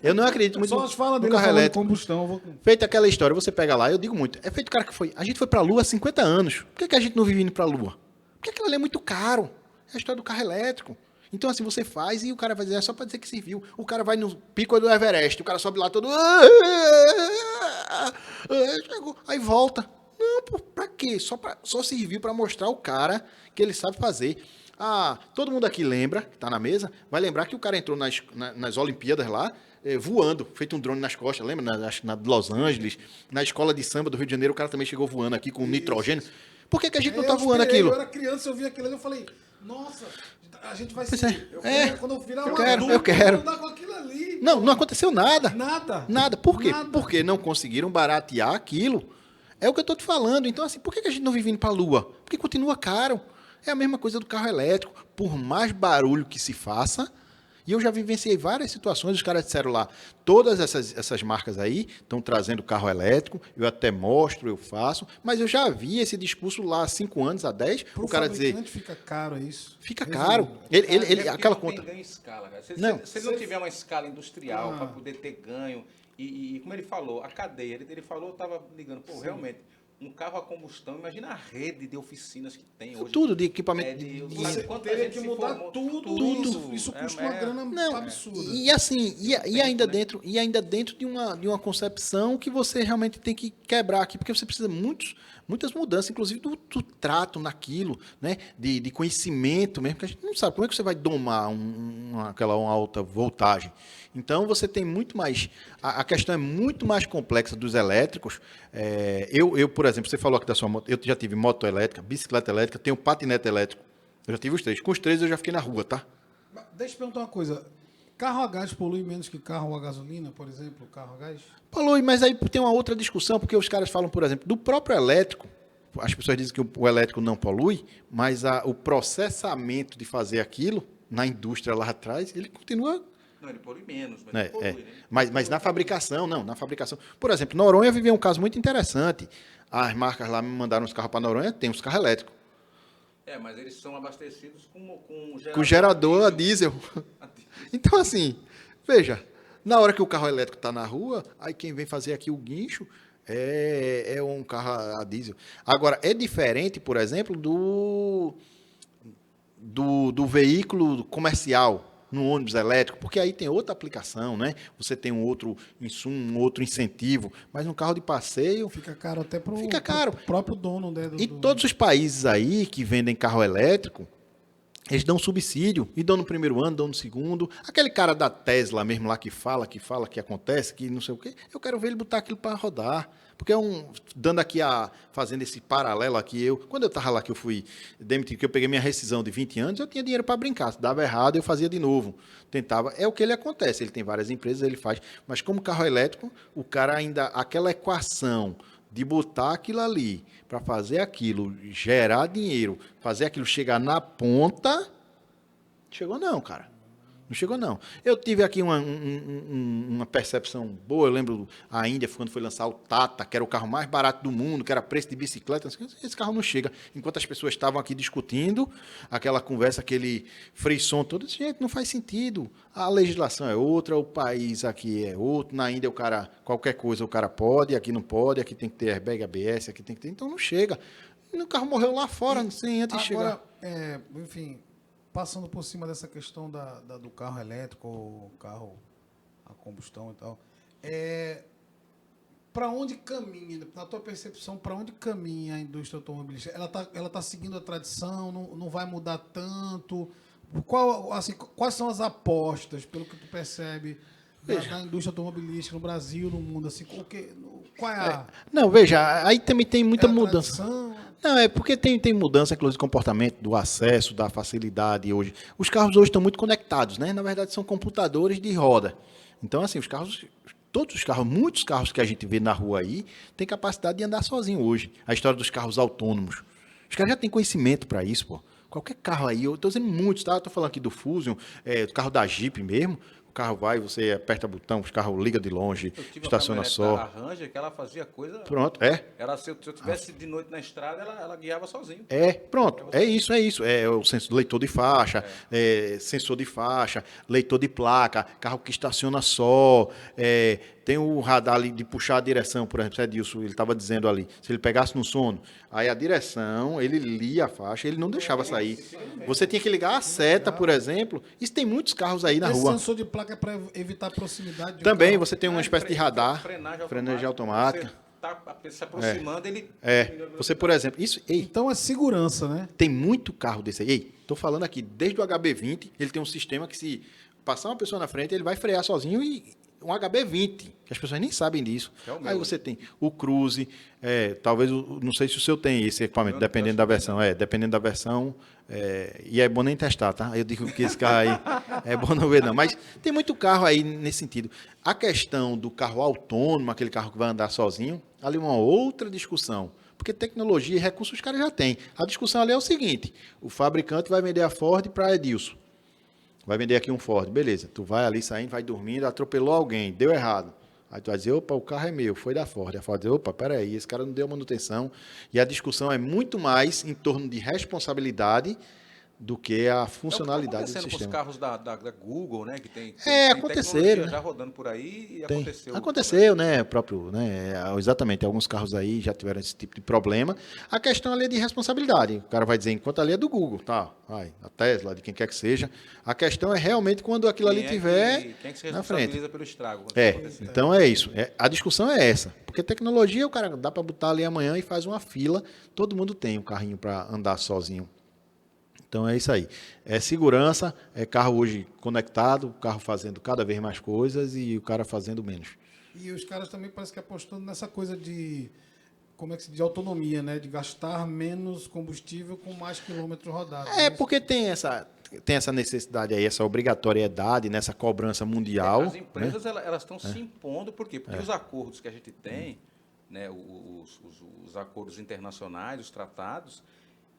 Eu não acredito muito no carro elétrico. Combustão, Feita aquela história, você pega lá, eu digo muito, é feito o cara que foi, a gente foi para a Lua há 50 anos, por que a gente não vive indo para a Lua? Porque aquilo ali é muito caro, é a história do carro elétrico. Então, assim, você faz e o cara vai dizer, é só para dizer que serviu. O cara vai no pico do Everest, o cara sobe lá todo... Chegou, aí volta. Não, pô, pra quê? Só serviu para mostrar o cara que ele sabe fazer. Ah, todo mundo aqui lembra, que está na mesa, vai lembrar que o cara entrou nas Olimpíadas lá, voando, feito um drone nas costas, lembra? Na de Los Angeles, na escola de samba do Rio de Janeiro, o cara também chegou voando aqui com nitrogênio. Por que a gente não está voando aquilo? Eu era criança, eu vi aquilo ali, eu falei, nossa, a gente vai ser... Quando eu virar eu quero. andar com aquilo ali. Não aconteceu nada. Nada. Por quê? Nada. Porque não conseguiram baratear aquilo. É o que eu estou te falando. Então, assim, por que a gente não vive indo para a Lua? Porque continua caro. É a mesma coisa do carro elétrico. Por mais barulho que se faça, e eu já vivenciei várias situações, os caras disseram lá, todas essas marcas aí estão trazendo carro elétrico, eu até mostro, eu faço, mas eu já vi esse discurso lá há 5 anos, há 10, o cara dizer... Fica caro isso. Fica caro. Ele aquela conta... Tem ganho em escala, cara. Se ele não tiver uma escala industrial para poder ter ganho, e como ele falou, a cadeia, ele falou, eu estava ligando, pô, realmente... Um carro a combustão, imagina a rede de oficinas que tem hoje. Tudo de equipamento. Você teria que mudar tudo. Isso custa uma grana absurda. E assim, e ainda dentro de uma concepção que você realmente tem que quebrar aqui, porque você precisa muitas mudanças, inclusive do trato naquilo, né? De conhecimento mesmo, que a gente não sabe como é que você vai domar uma alta voltagem. Então, você tem muito mais... A questão é muito mais complexa dos elétricos. Eu, por exemplo, você falou aqui da sua moto, eu já tive moto elétrica, bicicleta elétrica, tenho patinete elétrico. Eu já tive os 3. Com os 3 eu já fiquei na rua, tá? Deixa eu perguntar uma coisa. Carro a gás polui menos que carro a gasolina, por exemplo? Carro a gás? Polui, mas aí tem uma outra discussão, porque os caras falam, por exemplo, do próprio elétrico. As pessoas dizem que o elétrico não polui, mas o processamento de fazer aquilo, na indústria lá atrás, ele continua... Não, ele polui menos, mas ele polui, né? Mas na fabricação, não. Na fabricação. Por exemplo, Noronha viveu um caso muito interessante. As marcas lá me mandaram os carros para Noronha, tem os carros elétricos. Mas eles são abastecidos com gerador a diesel. Então, assim, veja, na hora que o carro elétrico está na rua, aí quem vem fazer aqui o guincho é um carro a diesel. Agora, é diferente, por exemplo, do veículo comercial. no ônibus elétrico, porque aí tem outra aplicação, né? Você tem um outro insumo, um outro incentivo, mas no carro de passeio... Fica caro até para caro. o próprio dono. Né, E todos os países aí que vendem carro elétrico, eles dão subsídio, e dão no primeiro ano, dão no segundo. Aquele cara da Tesla mesmo lá que fala, que acontece, que não sei o quê, eu quero ver ele botar aquilo para rodar. Porque fazendo esse paralelo aqui, quando eu estava lá que eu fui demitido, que eu peguei minha rescisão de 20 anos, eu tinha dinheiro para brincar. Se dava errado, eu fazia de novo. Tentava. É o que ele acontece. Ele tem várias empresas, ele faz. Mas como carro elétrico, o cara ainda, aquela equação de botar aquilo ali, para fazer aquilo, gerar dinheiro, fazer aquilo chegar na ponta, chegou não, cara. Não chegou não. Eu tive aqui uma percepção boa, eu lembro a Índia, quando foi lançar o Tata, que era o carro mais barato do mundo, que era preço de bicicleta, esse carro não chega. Enquanto as pessoas estavam aqui discutindo, aquela conversa, aquele frisson todo, gente, não faz sentido. A legislação é outra, o país aqui é outro, na Índia qualquer coisa o cara pode, aqui não pode, aqui tem que ter airbag ABS, aqui tem que ter, então não chega. E o carro morreu lá fora, sem antes de chegar. Enfim, passando por cima dessa questão do carro elétrico, ou carro a combustão e tal, para onde caminha, na tua percepção, para onde caminha a indústria automobilística? Ela tá seguindo a tradição, não vai mudar tanto? Quais são as apostas, pelo que tu percebe, da indústria automobilística no Brasil, no mundo? Assim, qual é a... Não, veja, aí também tem muita mudança. Tradição? Não, é porque tem mudança, inclusive, de comportamento, do acesso, da facilidade hoje. Os carros hoje estão muito conectados, né? Na verdade, são computadores de roda. Então, assim, muitos carros que a gente vê na rua aí, têm capacidade de andar sozinho hoje. A história dos carros autônomos. Os caras já têm conhecimento para isso, pô. Qualquer carro aí, eu estou dizendo muitos, tá? Estou falando aqui do Fusion, do carro da Jeep mesmo. O carro vai, você aperta o botão, o carro liga de longe, estaciona só. A Ranger, que ela fazia coisa... Pronto, Se eu tivesse de noite na estrada, ela guiava sozinho. Pronto, é isso. É o leitor de faixa, sensor de faixa, leitor de placa, carro que estaciona só, tem o radar ali de puxar a direção, por exemplo, Edilson, ele estava dizendo ali, se ele pegasse no sono, aí a direção, ele lia a faixa, ele não deixava sair. Você tinha que ligar a seta, por exemplo, isso tem muitos carros aí na rua. Esse sensor de placa é para evitar a proximidade? Também, você tem uma espécie de radar, frenagem automática. Você está se aproximando, ele... Você, por exemplo, isso... Então é segurança, né? Tem muito carro desse aí. Estou falando aqui, desde o HB20, ele tem um sistema que se passar uma pessoa na frente, ele vai frear sozinho e um HB20, que as pessoas nem sabem disso. Aí você tem o Cruze, talvez, não sei se o seu tem esse equipamento, dependendo da versão. Dependendo da versão, e é bom nem testar, tá? Eu digo que esse carro aí é bom não ver não, mas tem muito carro aí nesse sentido. A questão do carro autônomo, aquele carro que vai andar sozinho, ali uma outra discussão. Porque tecnologia e recursos os caras já têm. A discussão ali é o seguinte, o fabricante vai vender a Ford para Edilson. Vai vender aqui um Ford, beleza. Tu vai ali saindo, vai dormindo, atropelou alguém, deu errado. Aí tu vai dizer, opa, o carro é meu, foi da Ford. A Ford diz, opa, peraí, esse cara não deu manutenção. E a discussão é muito mais em torno de responsabilidade do que a funcionalidade do sistema. Com os carros da Google, né? Que tem aconteceram, né? Já rodando por aí e aconteceu, né? Exatamente, alguns carros aí já tiveram esse tipo de problema. A questão ali é de responsabilidade. O cara vai dizer, enquanto ali é do Google, tá? A Tesla, de quem quer que seja. A questão é realmente quando aquilo ali tiver quem é que se na frente. Responsabiliza pelo estrago? Então é isso. A discussão é essa. Porque tecnologia, o cara dá para botar ali amanhã e faz uma fila. Todo mundo tem um carrinho para andar sozinho. Então é isso aí. É segurança, é carro hoje conectado, carro fazendo cada vez mais coisas e o cara fazendo menos. E os caras também parece que apostando nessa coisa de de autonomia, né? De gastar menos combustível com mais quilômetros rodados. Porque tem essa necessidade aí, essa obrigatoriedade, nessa cobrança mundial. As empresas elas estão se impondo, por quê? Porque os acordos que a gente tem, né, os acordos internacionais, os tratados,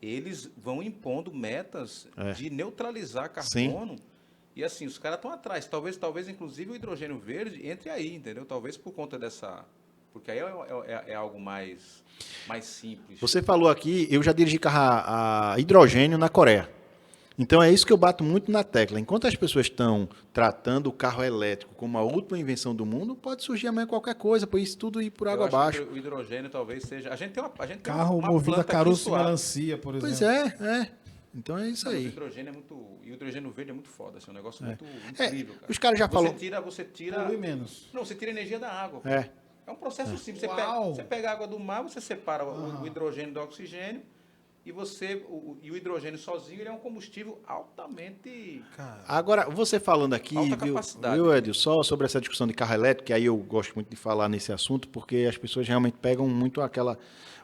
eles vão impondo metas de neutralizar carbono. Sim. E assim, os caras estão atrás. Talvez, inclusive, o hidrogênio verde entre aí, entendeu? Talvez por conta dessa... Porque aí é algo mais simples. Você falou aqui, eu já dirigi carro a hidrogênio na Coreia. Então é isso que eu bato muito na tecla. Enquanto as pessoas estão tratando o carro elétrico como a última invenção do mundo, pode surgir amanhã qualquer coisa, por isso tudo ir por água abaixo. O hidrogênio talvez seja... A gente tem carro movido a caroço e melancia, por exemplo. Pois é. Então é isso Não, aí. o hidrogênio é muito. E o hidrogênio verde é muito foda, assim, é um negócio muito incrível, cara. Os caras já falaram. Você tira. Polui menos. Não, você tira energia da água. Pô. É. É um processo simples. Uau! Você pega a água do mar, você separa o hidrogênio do oxigênio e o hidrogênio sozinho ele é um combustível altamente. Agora, você falando aqui, Alta capacidade. viu, Edio, só sobre essa discussão de carro elétrico, que aí eu gosto muito de falar nesse assunto, porque as pessoas realmente pegam muito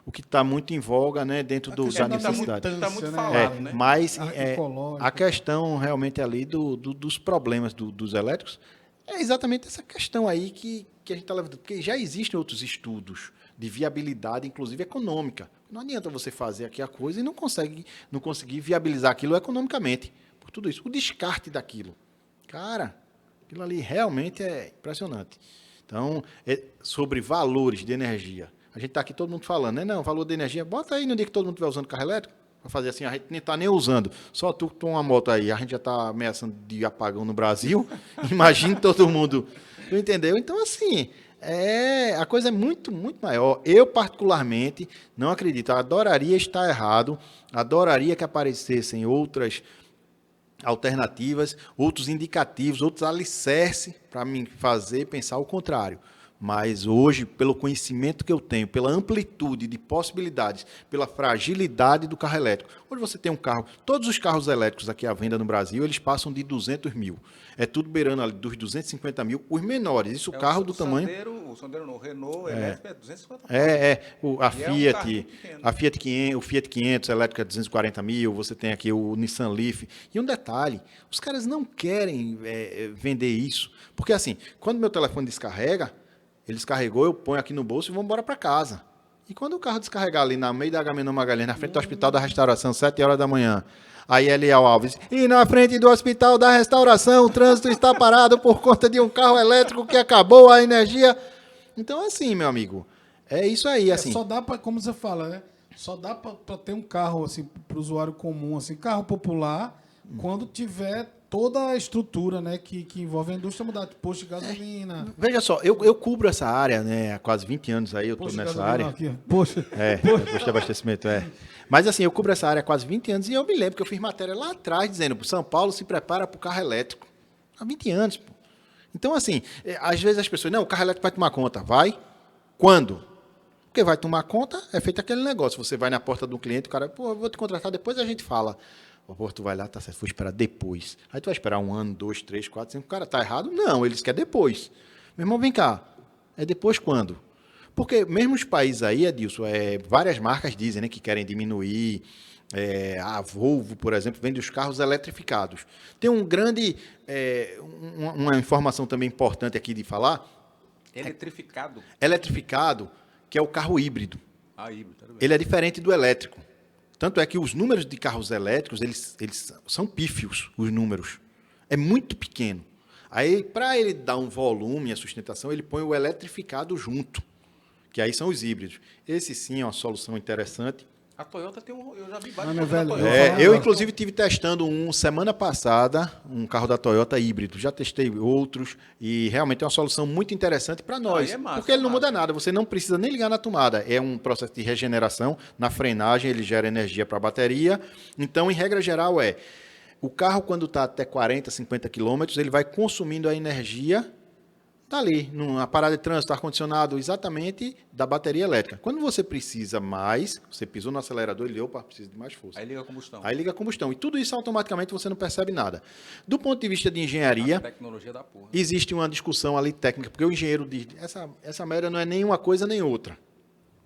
o que está muito em voga, né, dentro da questão da necessidade. Está muito né? falado, né? Mas Ecológico. a questão realmente ali dos problemas dos elétricos é exatamente essa questão aí que a gente está levando. Porque já existem outros estudos de viabilidade, inclusive econômica. Não adianta você fazer aqui a coisa e não conseguir viabilizar aquilo economicamente. Por tudo isso. O descarte daquilo. Cara, aquilo ali realmente é impressionante. Então, sobre valores de energia. A gente está aqui todo mundo falando, né? Não, valor de energia, bota aí no dia que todo mundo estiver usando carro elétrico. Para fazer assim, a gente nem está nem usando. Só tu que tem uma moto aí, a gente já está ameaçando de apagão no Brasil. Imagine todo mundo. Entendeu? Então, assim, a coisa é muito, muito maior. Eu, particularmente, não acredito. Eu adoraria estar errado. Adoraria que aparecessem outras alternativas, outros indicativos, outros alicerces para me fazer pensar o contrário. Mas hoje, pelo conhecimento que eu tenho, pela amplitude de possibilidades, pela fragilidade do carro elétrico. Hoje você tem um carro, todos os carros elétricos aqui à venda no Brasil, eles passam de 200 mil. É tudo beirando ali dos 250 mil, os menores. Isso o carro do tamanho... O Sandero não, o Renault elétrico é 250 mil. A Fiat, o Fiat 500 elétrico é 240 mil, você tem aqui o Nissan Leaf. E um detalhe, os caras não querem vender isso. Porque assim, quando meu telefone descarrega, ele descarregou, eu ponho aqui no bolso e vou embora para casa. E quando o carro descarregar ali no meio da Agamenon Magalhães, na frente do Hospital da Restauração, 7 horas da manhã, aí Eliel Alves, e na frente do Hospital da Restauração, o trânsito está parado por conta de um carro elétrico que acabou a energia. Então, assim, meu amigo, é isso aí. Assim. Só dá para, como você fala, né? Só dá para ter um carro, assim, para o usuário comum, assim, carro popular, quando tiver toda a estrutura, né, que envolve a indústria mudar, tipo, posto de gasolina. Veja só, eu cubro essa área, né, há quase 20 anos aí, eu estou nessa área. Aqui, posto de abastecimento, Mas assim, eu cubro essa área há quase 20 anos e eu me lembro que eu fiz matéria lá atrás dizendo, São Paulo se prepara para o carro elétrico. Há 20 anos, pô. Então, assim, às vezes as pessoas, não, o carro elétrico vai tomar conta. Vai? Quando? Porque vai tomar conta, é feito aquele negócio. Você vai na porta do cliente, o cara, pô, eu vou te contratar, depois a gente fala. Pô, tu vai lá, tá certo, vou esperar depois. Aí tu vai esperar 1 ano, 2, 3, 4, 5. O cara tá errado? Não, eles querem depois. Meu irmão, vem cá. É depois quando? Porque mesmo os países aí, Adilson, várias marcas dizem, né, que querem diminuir. A Volvo, por exemplo, vende os carros eletrificados. Tem um grande, uma informação também importante aqui de falar. Eletrificado? Eletrificado, que é o carro híbrido. Híbrido, tá bem. Ele é diferente do elétrico. Tanto é que os números de carros elétricos, eles são pífios, os números. É muito pequeno. Aí, para ele dar um volume, a sustentação, ele põe o eletrificado junto, que aí são os híbridos. Esse sim é uma solução interessante. A Toyota tem eu já vi vários meu carros da velho, Toyota. Eu, inclusive, estive testando semana passada, um carro da Toyota híbrido. Já testei outros e realmente é uma solução muito interessante para nós. É massa, porque ele não muda nada, você não precisa nem ligar na tomada. É um processo de regeneração. Na frenagem, ele gera energia para a bateria. Então, em regra geral, o carro, quando está até 40, 50 quilômetros, ele vai consumindo a energia ali, numa parada de trânsito, ar-condicionado, exatamente da bateria elétrica. Quando você precisa mais, você pisou no acelerador, ele, precisa de mais força. Aí liga a combustão. Aí liga a combustão. E tudo isso automaticamente você não percebe nada. Do ponto de vista de engenharia, a tecnologia da porra. existe uma discussão ali técnica, porque o engenheiro diz, essa merda não é nem uma coisa nem outra.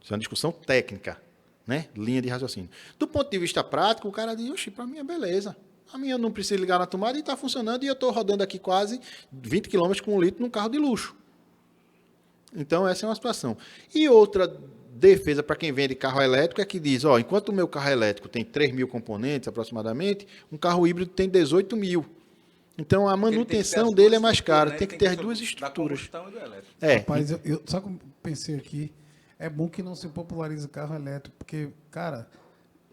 Isso é uma discussão técnica, né? Linha de raciocínio. Do ponto de vista prático, o cara diz, oxi, para mim é beleza. A minha não precisa ligar na tomada e está funcionando e eu estou rodando aqui quase 20 km com 1 litro num carro de luxo. Então, essa é uma situação. E outra defesa para quem vende carro elétrico é que diz, enquanto o meu carro elétrico tem 3 mil componentes aproximadamente, um carro híbrido tem 18 mil. Então, a manutenção dele é mais cara. Tem que ter as duas estruturas. Da combustão e do elétrico. Rapaz, só que eu pensei aqui, é bom que não se popularize carro elétrico, porque, cara,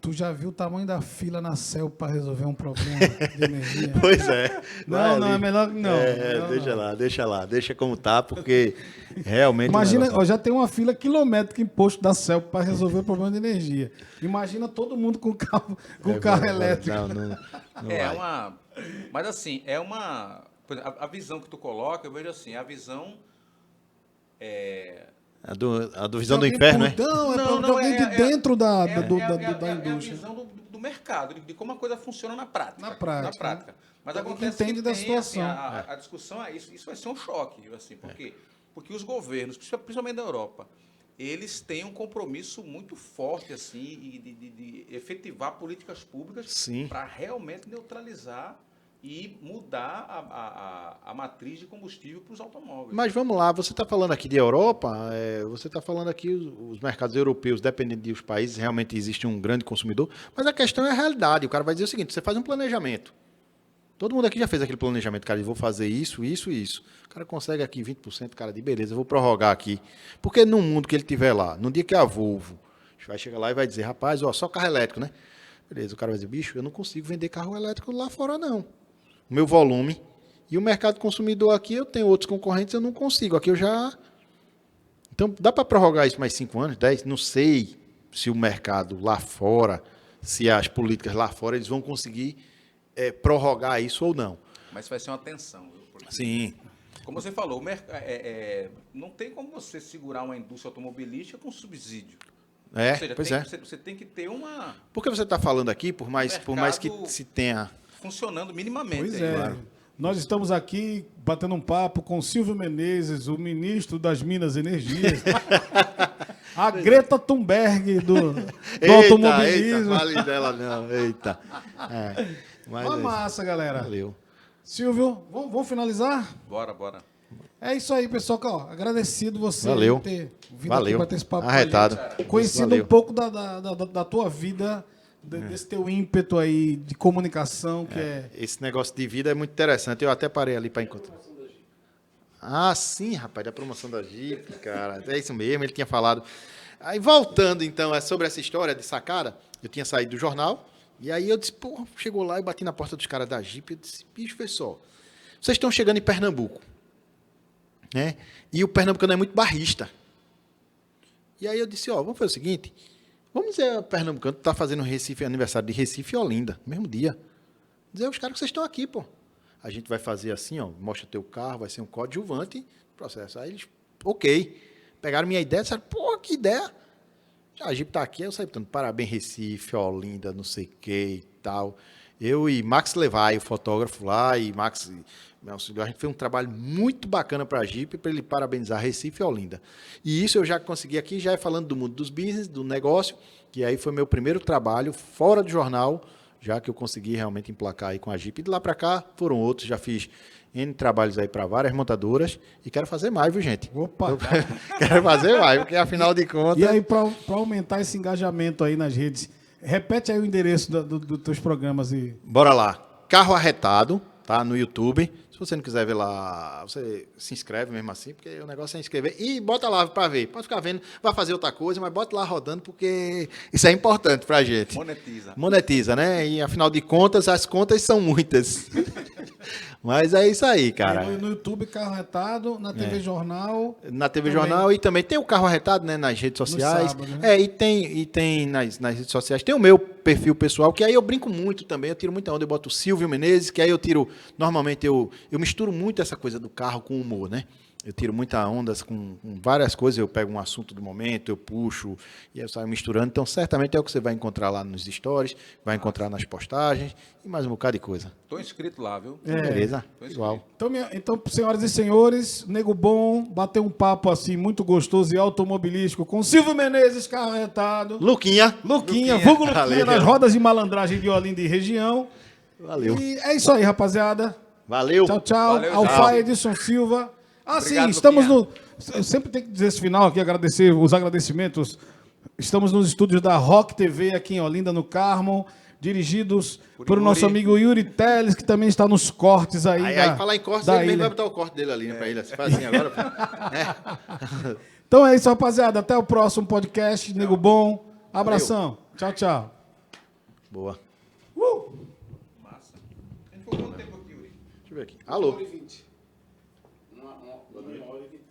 Tu já viu o tamanho da fila na CEL para resolver um problema de energia? Pois é. Não, é melhor que não. Deixa como tá, porque realmente... Imagina, ó, já tem uma fila quilométrica em posto da CEL para resolver o problema de energia. Imagina todo mundo com carro elétrico. Não vai. Mas assim, por exemplo, a visão que tu coloca, eu vejo assim, a visão... A do Visão do Inferno, né? Não, de alguém de dentro da indústria. É a visão do mercado, de como a coisa funciona na prática. Na prática. Mas Alguém acontece que entende da tem, situação. Assim, a discussão é isso vai ser um choque. Assim, por quê? Porque os governos, principalmente da Europa, eles têm um compromisso muito forte assim, de efetivar políticas públicas para realmente neutralizar e mudar a matriz de combustível para os automóveis. Mas vamos lá, você está falando aqui de Europa, você está falando aqui os mercados europeus, dependendo dos países, realmente existe um grande consumidor, mas a questão é a realidade. O cara vai dizer o seguinte, você faz um planejamento. Todo mundo aqui já fez aquele planejamento, cara, eu vou fazer isso, isso e isso. O cara consegue aqui 20%, cara, de beleza, eu vou prorrogar aqui. Porque no mundo que ele tiver lá, no dia que a Volvo vai chegar lá e vai dizer, rapaz, ó, só carro elétrico, né? Beleza, o cara vai dizer, bicho, eu não consigo vender carro elétrico lá fora, não. O meu volume e o mercado consumidor aqui, eu tenho outros concorrentes, eu não consigo. Aqui eu já... Então, dá para prorrogar isso mais 5 anos, 10? Não sei se o mercado lá fora, se as políticas lá fora, eles vão conseguir prorrogar isso ou não. Mas vai ser uma tensão. Viu? Porque, sim. Como você falou, não tem como você segurar uma indústria automobilística com subsídio. Ou seja, você tem que ter uma... Porque você está falando aqui, por mais que se tenha... funcionando minimamente. Pois é. Claro. Nós estamos aqui batendo um papo com Silvio Menezes, o ministro das Minas e Energias. A Greta Thunberg do automobilismo. Eita, fale dela não. Eita. Uma massa, galera. Valeu. Silvio, vamos finalizar? Bora. É isso aí, pessoal. Ó, agradecido você por ter vindo aqui para ter esse papo. Arretado. Conhecido um pouco da tua vida, desse teu ímpeto aí de comunicação, que Esse negócio de vida é muito interessante. Eu até parei ali para encontrar. Ah, sim, rapaz, da promoção da Jeep, cara. É isso mesmo, ele tinha falado. Aí, voltando, então, sobre essa história de sacada, eu tinha saído do jornal, e aí eu disse, pô, chegou lá e bati na porta dos caras da Jeep, eu disse, bicho, pessoal, vocês estão chegando em Pernambuco, né? E o pernambucano é muito barrista. E aí eu disse, ó, vamos fazer o seguinte, vamos dizer, o pernambucano está fazendo aniversário de Recife e Olinda, no mesmo dia. Dizer aos caras que vocês estão aqui, pô. A gente vai fazer assim, ó, mostra teu carro, vai ser um coadjuvante processo. Aí eles, ok. Pegaram minha ideia, disseram, pô, que ideia. A Jeep tá aqui, eu saí botando parabéns Recife, Olinda, não sei o que e tal. Eu e Max Levai, o fotógrafo lá, e Max, meu auxiliar, a gente fez um trabalho muito bacana para a Jeep, para ele parabenizar Recife e Olinda. E isso eu já consegui aqui, já falando do mundo dos business, do negócio, que aí foi meu primeiro trabalho fora do jornal, já que eu consegui realmente emplacar aí com a Jeep. E de lá para cá foram outros, já fiz N trabalhos aí para várias montadoras e quero fazer mais, viu, gente? Opa! Quero fazer mais, porque afinal de contas... E aí, para aumentar esse engajamento aí nas redes, repete aí o endereço dos teus programas. Bora lá. Carro Arretado, tá? No YouTube. Se você não quiser ver lá, você se inscreve mesmo assim, porque o negócio é inscrever. E bota lá para ver. Pode ficar vendo, vai fazer outra coisa, mas bota lá rodando, porque isso é importante pra gente. Monetiza, né? E afinal de contas, as contas são muitas. Mas é isso aí, cara. No YouTube, Carro Arretado, na TV Jornal. Na TV também. Jornal e também tem o Carro Arretado, né, nas redes sociais. Sábado, né? E tem nas redes sociais. Tem o meu perfil pessoal, que aí eu brinco muito também. Eu tiro muita onda, eu boto o Silvio Menezes, que aí eu tiro... Normalmente eu misturo muito essa coisa do carro com humor, né? Eu tiro muita onda com várias coisas, eu pego um assunto do momento, eu puxo e eu saio misturando. Então, certamente é o que você vai encontrar lá nos stories, vai encontrar nas postagens e mais um bocado de coisa. Estou inscrito lá, viu? Beleza, igual. Então, senhoras e senhores, Nego Bom bateu um papo assim muito gostoso e automobilístico com Silvio Menezes, Carro Arretado. Luquinha, vulgo Luquinha, nas rodas de malandragem de Olinda e região. Valeu. E é isso aí, rapaziada. Valeu. Tchau. Alfaia Edson Silva. Obrigado, sim, estamos Luquinha. Eu sempre tenho que dizer esse final aqui, agradecer os agradecimentos. Estamos nos estúdios da Rock TV aqui em Olinda, no Carmo, dirigidos por nosso amigo Yuri Teles, que também está nos cortes aí. Aí falar em cortes, ele mesmo vai botar o corte dele ali, né, pra ele. Você faz assim agora. Então é isso, rapaziada. Até o próximo podcast. Nego Bom. Abração. Valeu. Tchau. Boa. Massa. A gente ficou quanto tempo aqui, Yuri? Deixa eu ver aqui. Alô. 1h20. 1h20.